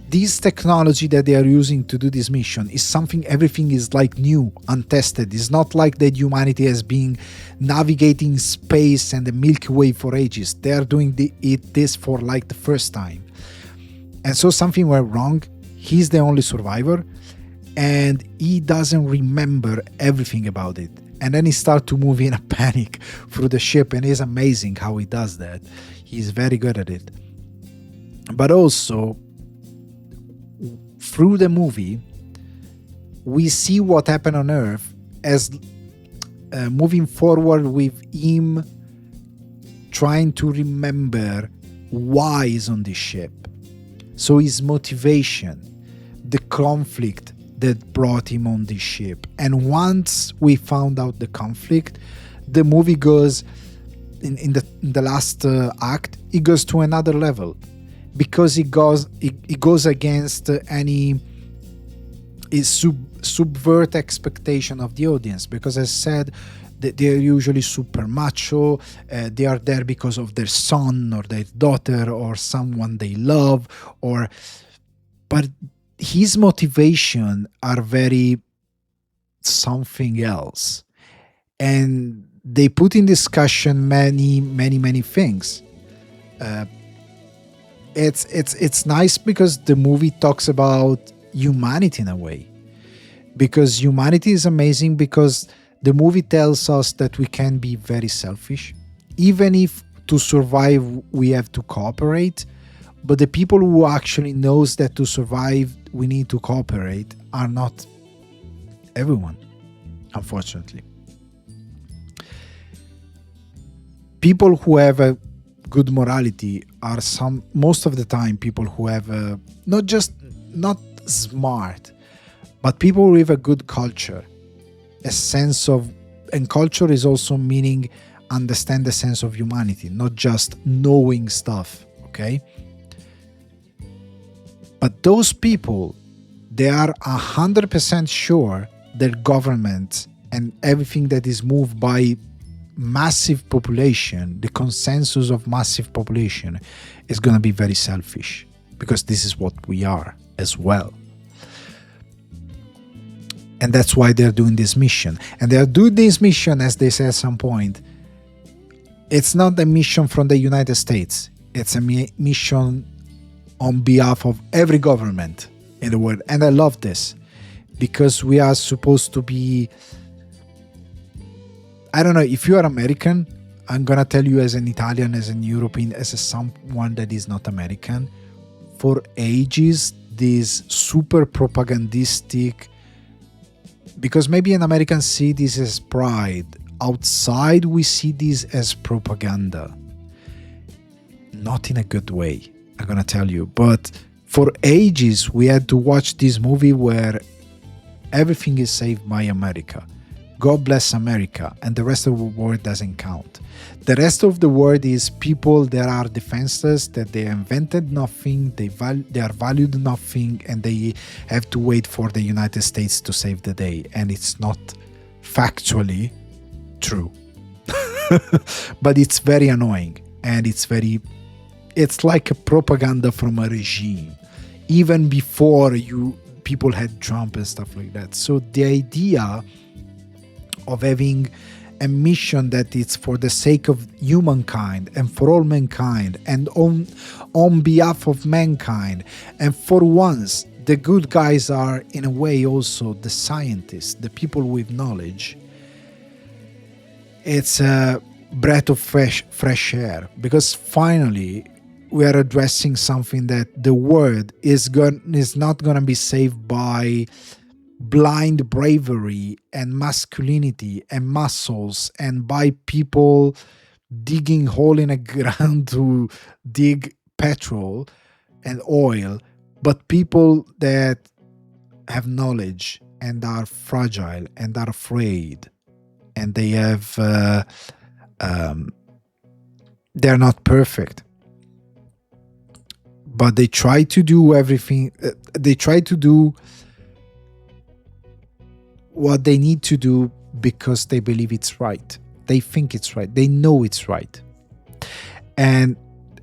this technology that they are using to do this mission is something, everything is like new, untested. It's not like that humanity has been navigating space and the Milky Way for ages. They are doing this for like the first time. And so something went wrong. He's the only survivor and he doesn't remember everything about it. And then he starts to move in a panic through the ship, and it's amazing how he does that. He's very good at it. But also, through the movie, we see what happened on Earth as moving forward with him trying to remember why he's on this ship. So his motivation, the conflict that brought him on this ship. And once we found out the conflict, the movie goes, in the last act, it goes to another level. Because it goes against any subvert expectation of the audience. Because as said, they're usually super macho. They are there because of their son or their daughter or someone they love. But his motivation are very something else, and they put in discussion many things. It's nice because the movie talks about humanity in a way, because humanity is amazing, because the movie tells us that we can be very selfish, even if to survive we have to cooperate. But the people who actually knows that to survive we need to cooperate are not everyone, unfortunately. People who have a good morality are most of the time people who have not smart, but people with a good culture, a sense of, and culture is also meaning understand the sense of humanity, not just knowing stuff. Okay, But those people, they are 100% sure that government and everything that is moved by massive population, the consensus of massive population, is going to be very selfish, because this is what we are as well. And that's why they're doing this mission. And they're doing this mission, as they say at some point, it's not a mission from the United States. It's a mission on behalf of every government in the world. And I love this, because we are supposed to be, I don't know, if you are American, I'm going to tell you as an Italian, as an European, as a someone that is not American, for ages, this super propagandistic, because maybe an American see this as pride. Outside, we see this as propaganda. Not in a good way, I'm going to tell you. But for ages, we had to watch this movie where everything is saved by America. God bless America, and the rest of the world doesn't count. The rest of the world is people that are defenseless, that they invented nothing, they are valued nothing, and they have to wait for the United States to save the day. And it's not factually true. But it's very annoying, and it's like a propaganda from a regime, even before people had Trump and stuff like that. So the idea of having a mission that it's for the sake of humankind and for all mankind and on behalf of mankind, and for once the good guys are in a way also the scientists, the people with knowledge, it's a breath of fresh air, because finally we are addressing something that the world is not going to be saved by blind bravery and masculinity and muscles, and by people digging hole in a ground to dig petrol and oil, but people that have knowledge and are fragile and are afraid, and they have they're not perfect, but they try to do everything, they try to do what they need to do because they believe it's right. They think it's right. They know it's right. And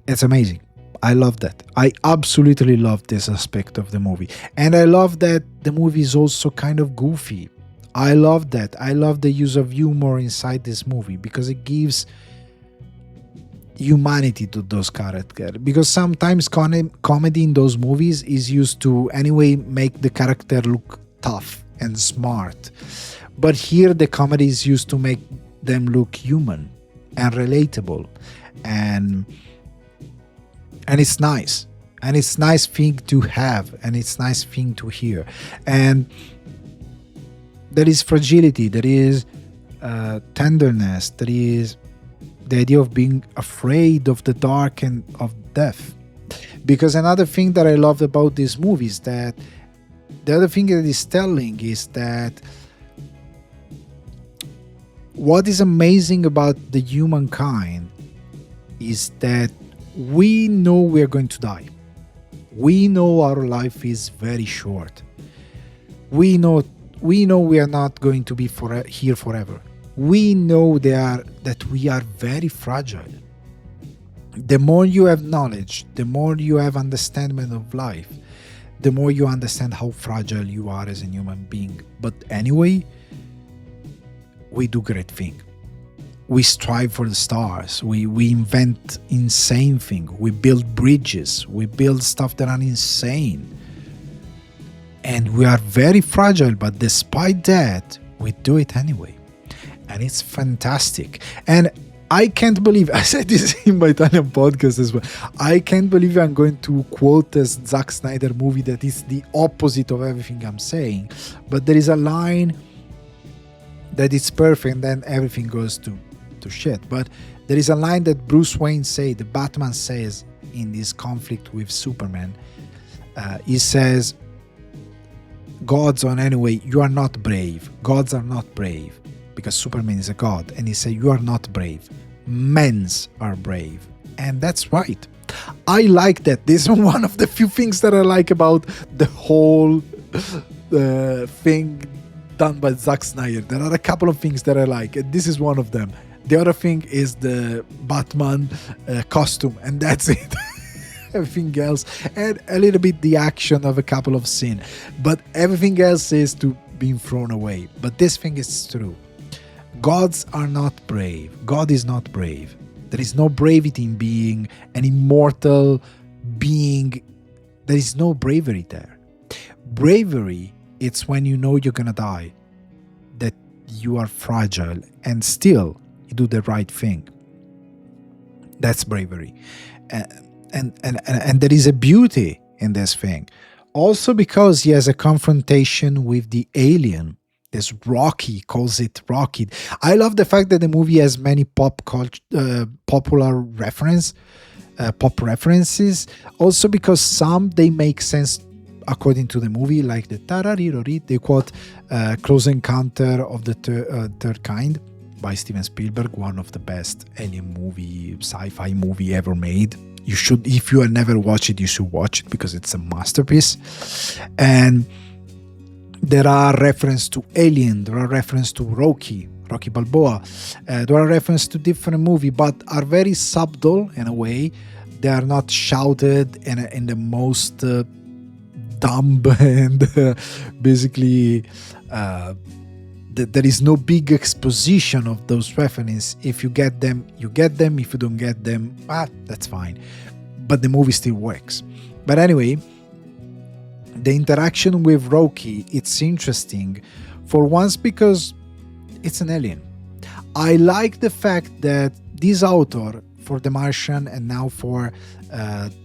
it's amazing. I love that. I absolutely love this aspect of the movie. And I love that the movie is also kind of goofy. I love that. I love the use of humor inside this movie, because it gives humanity to those characters. Because sometimes comedy in those movies is used to anyway make the character look tough and smart, but here the comedy is used to make them look human and relatable, and it's nice, and it's nice thing to have, and it's nice thing to hear. And there is fragility, there is tenderness, there is the idea of being afraid of the dark and of death. Because another thing that I loved about this movie is that the other thing that is telling is that what is amazing about the humankind is that we know we're going to die. We know our life is very short. We know we are not going to be here forever. We know that we are very fragile. The more you have knowledge, the more you have understanding of life, the more you understand how fragile you are as a human being. But anyway, we do great things. We strive for the stars. We invent insane things. We build bridges. We build stuff that are insane. And we are very fragile, but despite that, we do it anyway. And it's fantastic. And I can't believe, I said this in my Italian podcast as well, I can't believe I'm going to quote a Zack Snyder movie that is the opposite of everything I'm saying. But there is a line that is perfect, and then everything goes to shit. But there is a line that Bruce Wayne the Batman says in this conflict with Superman. He says, gods on anyway, you are not brave. Gods are not brave. Because Superman is a god, and he said, you are not brave. Men's are brave. And that's right. I like that. This is one of the few things that I like about the whole thing done by Zack Snyder. There are a couple of things that I like, and this is one of them. The other thing is the Batman costume, and that's it. Everything else, and a little bit the action of a couple of scenes, but everything else is to being thrown away. But this thing is true. Gods are not brave. God is not brave. There is no bravery in being an immortal being. There is no bravery there. Bravery, it's when you know you're gonna die, that you are fragile, and still you do the right thing. That's bravery. And there is a beauty in this thing. Also because he has a confrontation with the alien. This Rocky, calls it Rocky. I love the fact that the movie has many popular pop references. Also because some, they make sense according to the movie, like the tararirori, they quote Close Encounter of the Third Kind by Steven Spielberg, one of the best alien movie, sci-fi movie ever made. You should, if you have never watched it, you should watch it because it's a masterpiece. And there are references to Alien, there are references to Rocky Balboa, there are references to different movies, but are very subtle in a way. They are not shouted in the most dumb and basically there is no big exposition of those references. If you get them, you get them. If you don't get them, that's fine. But the movie still works. But anyway, the interaction with Rocky, it's interesting for once because it's an alien. I like the fact that this author for The Martian and now for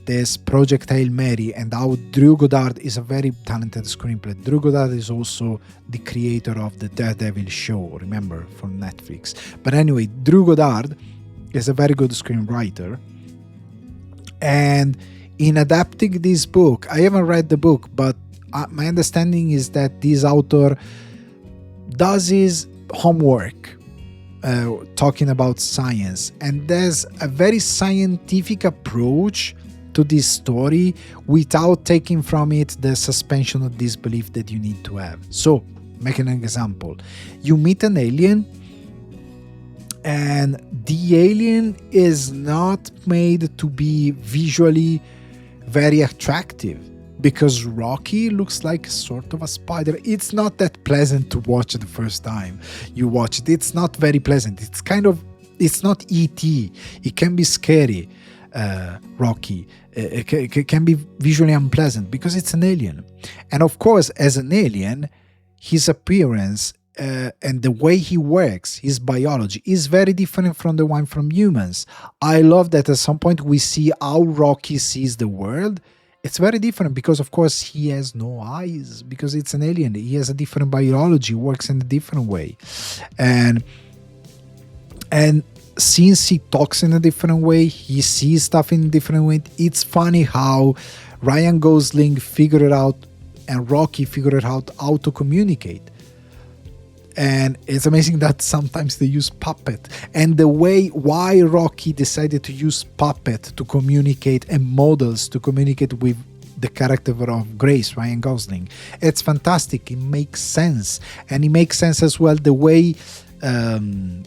this Project Hail Mary, and how Drew Goddard is a very talented screenplay. Drew Goddard is also the creator of the Daredevil show, remember, from Netflix. But anyway, Drew Goddard is a very good screenwriter. And in adapting this book, I haven't read the book, but my understanding is that this author does his homework, talking about science, and there's a very scientific approach to this story without taking from it the suspension of disbelief that you need to have. So, making an example, you meet an alien, and the alien is not made to be visually very attractive, because Rocky looks like sort of a spider. It's not that pleasant to watch the first time you watch it. It's not very pleasant. It's not E.T. It can be scary, Rocky. It can be visually unpleasant because it's an alien. And of course, as an alien, his appearance and the way he works, his biology, is very different from the one from humans. I love that at some point we see how Rocky sees the world. It's very different because, of course, he has no eyes because it's an alien. He has a different biology, works in a different way. And since he talks in a different way, he sees stuff in a different way, it's funny how Ryan Gosling figured it out and Rocky figured out how to communicate. And it's amazing that sometimes they use puppet, and the way why Rocky decided to use puppet to communicate and models to communicate with the character of Grace, Ryan Gosling. It's fantastic. It makes sense. And it makes sense as well the way Ryan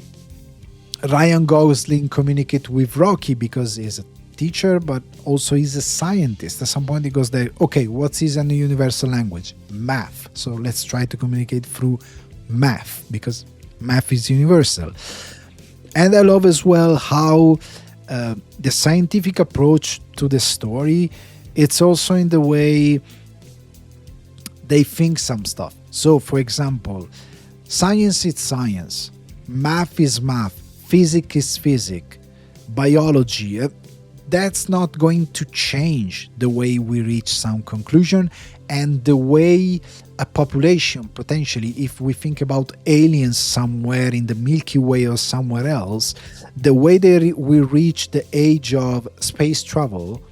Gosling communicates with Rocky, because he's a teacher, but also he's a scientist. At some point he goes there, okay, what is a universal language? Math. So let's try to communicate through math, because math is universal. And I love as well how the scientific approach to the story, it's also in the way they think some stuff. So for example, science is science, math is math, physics is physics, biology, that's not going to change the way we reach some conclusion, and the way a population, potentially, if we think about aliens somewhere in the Milky Way or somewhere else, the way we reach the age of space travel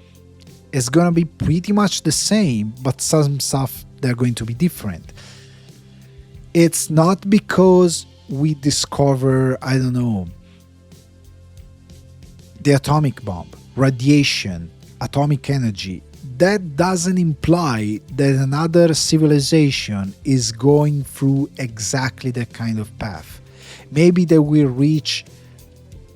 is going to be pretty much the same, but some stuff, they're going to be different. It's not because we discover, I don't know, the atomic bomb. radiation, atomic energy, that doesn't imply that another civilization is going through exactly that kind of path. Maybe they will reach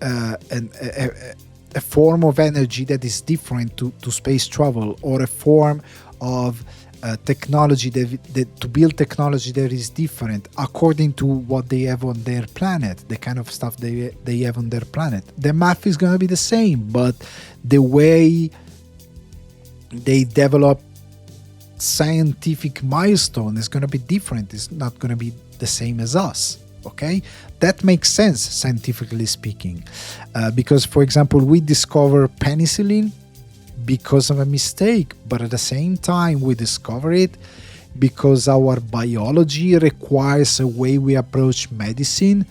a form of energy that is different to space travel, or a form of technology to build technology that is different according to what they have on their planet, the kind of stuff they have on their planet. The math is going to be the same, but the way they develop scientific milestone is going to be different. It's not going to be the same as us. Okay, that makes sense scientifically speaking, because, for example, we discover penicillin because of a mistake, but at the same time we discover it because our biology requires a way we approach medicine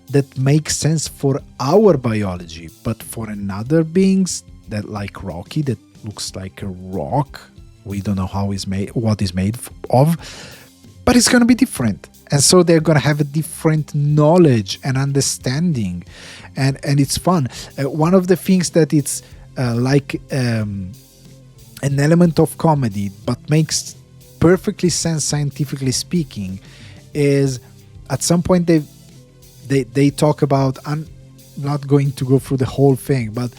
that makes sense for our biology, but for another beings that, like Rocky, that looks like a rock, we don't know how is made, what is made of, but it's going to be different. And so they're going to have a different knowledge and understanding, and it's fun. One of the things that it's like an element of comedy, but makes perfectly sense scientifically speaking, is at some point they talk about, I'm not going to go through the whole thing, but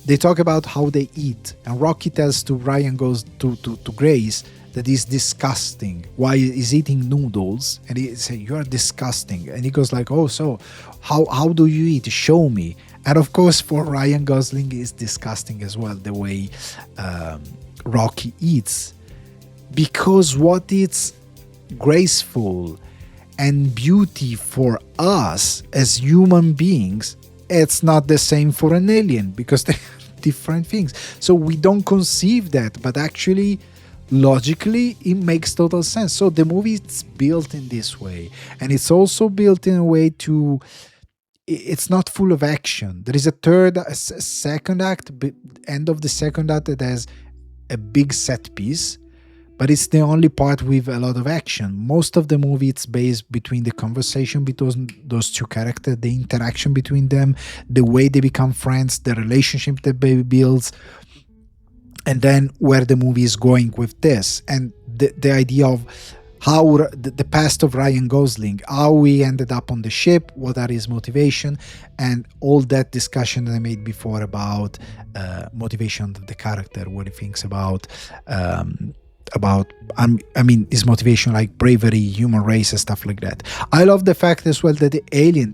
they talk about how they eat, and Rocky tells to Ryan, goes to Grace, that is disgusting. Why is eating noodles? And he say, "You're disgusting." And he goes like, "Oh, so how do you eat? Show me." And of course, for Ryan Gosling, is disgusting as well the way Rocky eats, because what is graceful and beauty for us as human beings, it's not the same for an alien, because they're different things. So we don't conceive that, but actually, logically, it makes total sense. So the movie is built in this way, and it's also built in a way to, it's not full of action. There is a second act, end of the second act, that has a big set piece, but it's the only part with a lot of action. Most of the movie, it's based between the conversation between those two characters, the interaction between them, the way they become friends, the relationship that baby builds, and then where the movie is going with this, and the idea of how the past of Ryan Gosling, how he ended up on the ship, what are his motivation, and all that discussion that I made before about motivation of the character, what he thinks about his motivation, like bravery, human race, and stuff like that. I love the fact as well that the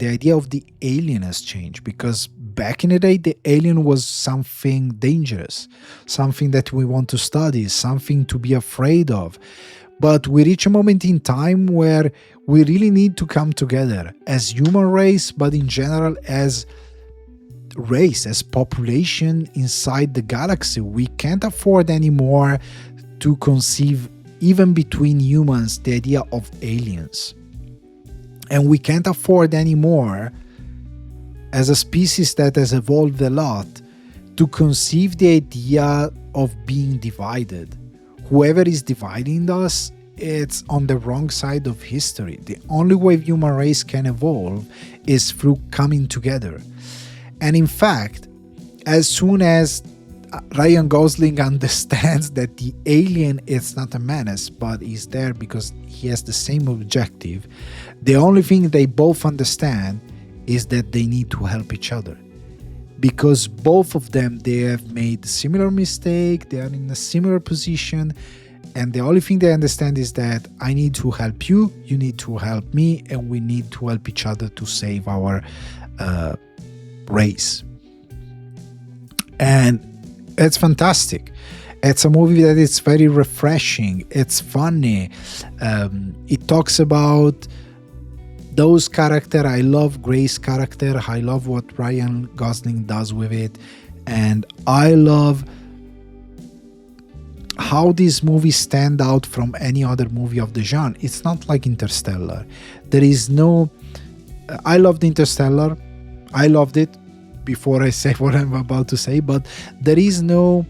idea of the alien has changed, because back in the day, the alien was something dangerous, something that we want to study, something to be afraid of. But we reach a moment in time where we really need to come together as human race, but in general as race, as population inside the galaxy. We can't afford anymore to conceive, even between humans, the idea of aliens. And we can't afford anymore, as a species that has evolved a lot, to conceive the idea of being divided. Whoever is dividing us, it's on the wrong side of history. The only way human race can evolve is through coming together. And in fact, as soon as Ryan Gosling understands that the alien is not a menace, but is there because he has the same objective, the only thing they both understand is that they need to help each other, because both of them, they have made similar mistake, they are in a similar position, and the only thing they understand is that I need to help you, you need to help me, and we need to help each other to save our race. And it's fantastic. It's a movie that is very refreshing, it's funny, it talks about those character. I love Grace's character, I love what Ryan Gosling does with it, and I love how these movies stand out from any other movie of the genre. It's not like Interstellar. There is no... I loved Interstellar, I loved it before I say what I'm about to say, but there is no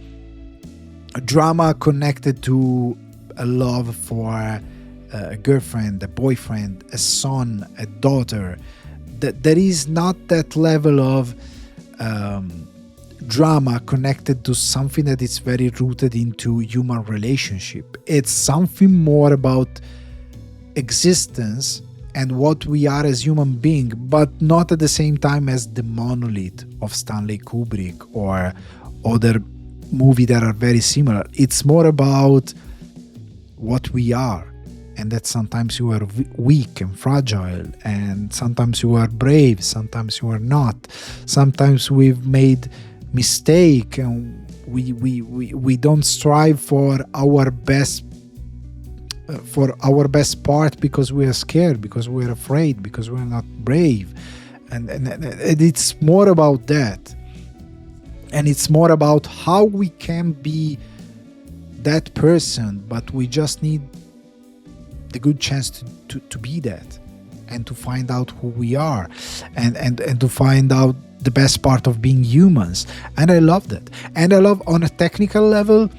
drama connected to a love for a girlfriend, a boyfriend, a son, a daughter. There is not that level of drama connected to something that is very rooted into human relationship. It's something more about existence and what we are as human being, but not at the same time as the monolith of Stanley Kubrick or other movies that are very similar. It's more about what we are, and that sometimes you are weak and fragile, and sometimes you are brave, sometimes you are not, sometimes we've made mistake, and we don't strive for our best part because we are scared, because we are afraid, because we are not brave, and it's more about that, and it's more about how we can be that person, but we just need the good chance to be that, and to find out who we are, and to find out the best part of being humans. And I love that. And I love, on a technical level,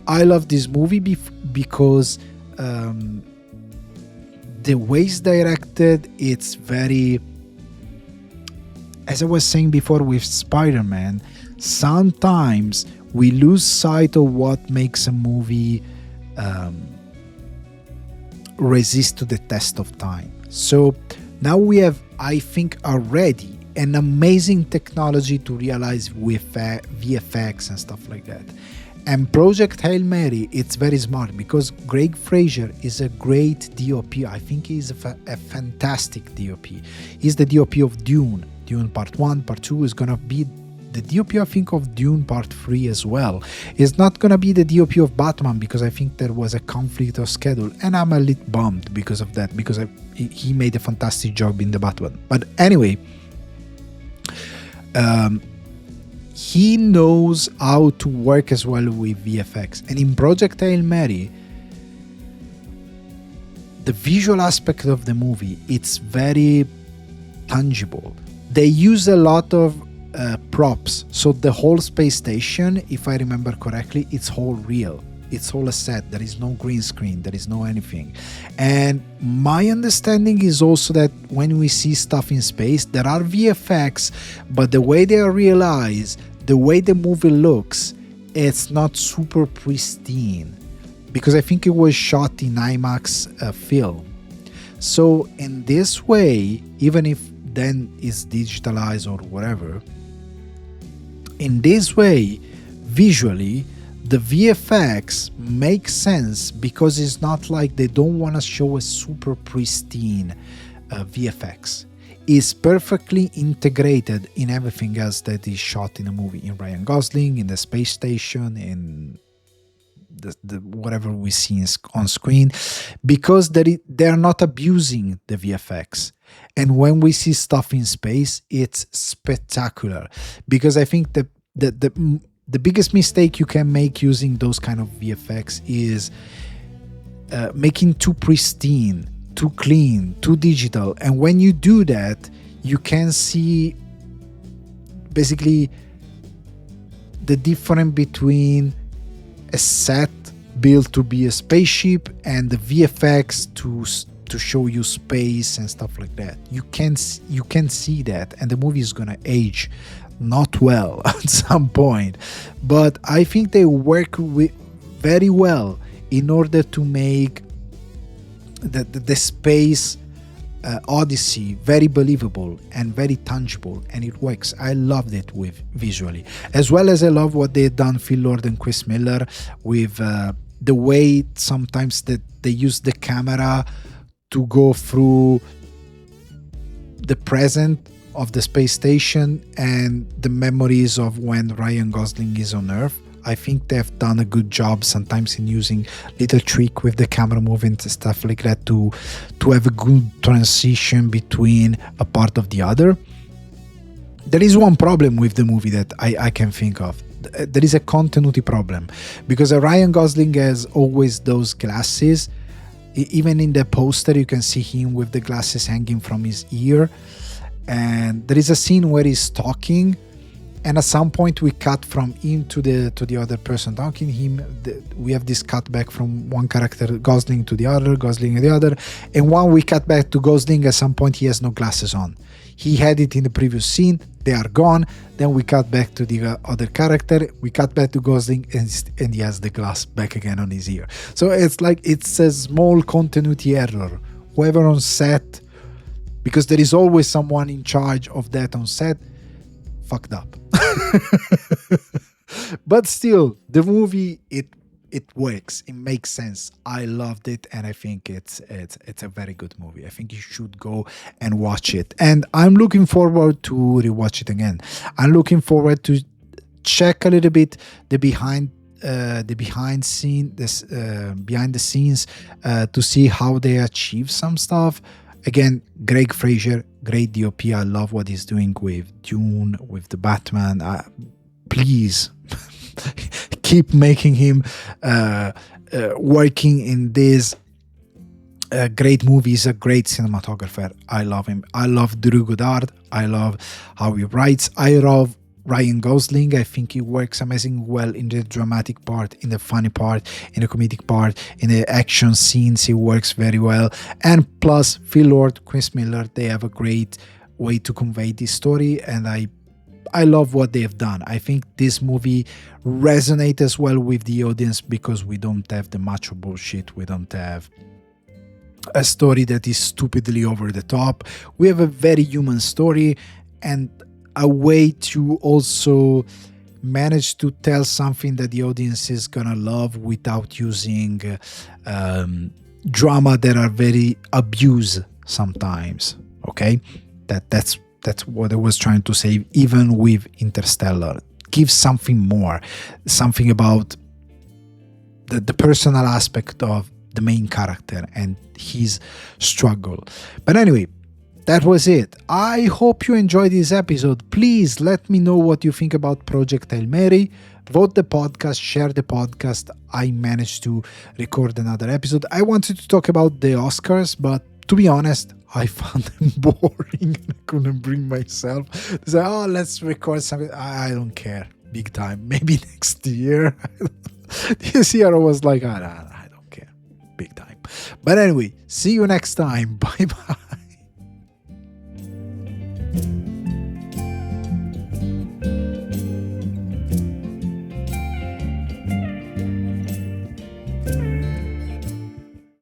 I love this movie because the way it's directed, it's very, as I was saying before with Spider-Man, sometimes we lose sight of what makes a movie resist to the test of time. So now we have, I think, already an amazing technology to realize with VFX and stuff like that. And Project Hail Mary, it's very smart because Greg Fraser is a great DOP. I think he's a fantastic DOP. He's the DOP of Dune Part 1, Part 2 is gonna be the DOP, I think, of Dune Part 3 as well. It's not gonna be the DOP of Batman because I think there was a conflict of schedule, and I'm a little bummed because of that, because he made a fantastic job in the Batman. But anyway, he knows how to work as well with VFX. And in Project Hail Mary, the visual aspect of the movie, it's very tangible. They use a lot of props. So the whole space station, if I remember correctly, it's all real. It's all a set. There is no green screen. There is no anything. And my understanding is also that when we see stuff in space, there are VFX, but the way they are realized, the way the movie looks, it's not super pristine, because I think it was shot in IMAX film. So in this way, even if then it's digitalized or whatever, in this way, visually, the VFX makes sense because it's not like they don't want to show a super pristine VFX. It's perfectly integrated in everything else that is shot in a movie, in Ryan Gosling, in the space station, in the whatever we see on screen, because they're not abusing the VFX. And when we see stuff in space, it's spectacular, because I think the biggest mistake you can make using those kind of VFX is making too pristine, too clean, too digital. And when you do that, you can see basically the difference between a set built to be a spaceship and the VFX to show you space and stuff like that. You can see that, and the movie is gonna age not well at some point. But I think they work very well in order to make the space odyssey very believable and very tangible, and it works. I loved it with visually, as well as I love what they've done, Phil Lord and Chris Miller, with the way sometimes that they use the camera to go through the present of the space station and the memories of when Ryan Gosling is on Earth. I think they've done a good job sometimes in using little trick with the camera movement and stuff like that to have a good transition between a part of the other. There is one problem with the movie that I can think of. There is a continuity problem, because Ryan Gosling has always those glasses. Even in the poster you can see him with the glasses hanging from his ear, and there is a scene where he's talking and at some point we cut from him to the other person talking him. We have this cut back from one character, Gosling, to the other, Gosling and the other, and when we cut back to Gosling, at some point he has no glasses on. He had it in the previous scene, they are gone. Then we cut back to the other character, we cut back to Gosling, and he has the glass back again on his ear. So it's like, it's a small continuity error. Whoever on set, because there is always someone in charge of that on set, fucked up. But still, the movie, it works, it makes sense. I loved it, and I think it's a very good movie. I think you should go and watch it, and I'm looking forward to rewatch it again. I'm looking forward to check a little bit the behind the scenes, to see how they achieve some stuff. Again, Greg Fraser, great DOP. I love what he's doing with Dune, with the Batman. Please keep making him working in these great movies. A great cinematographer. I love him. I love Drew Goddard. I love how he writes. I love Ryan Gosling. I think he works amazing well in the dramatic part, in the funny part, in the comedic part, in the action scenes. He works very well. And plus, Phil Lord, Chris Miller, they have a great way to convey this story, and I love what they have done. I think this movie resonates as well with the audience because we don't have the macho bullshit. We don't have a story that is stupidly over the top. We have a very human story, and a way to also manage to tell something that the audience is gonna love without using drama that are very abused sometimes. Okay, that's what I was trying to say. Even with Interstellar, give something more, something about the personal aspect of the main character and his struggle. But anyway, that was it. I hope you enjoyed this episode. Please let me know what you think about Project Hail Mary. Vote the podcast, share the podcast. I managed to record another episode. I wanted to talk about the Oscars, but to be honest, I found them boring and I couldn't bring myself to say, oh, let's record something. I don't care. Big time. Maybe next year. This year I was like, I don't care. Big time. But anyway, see you next time. Bye bye.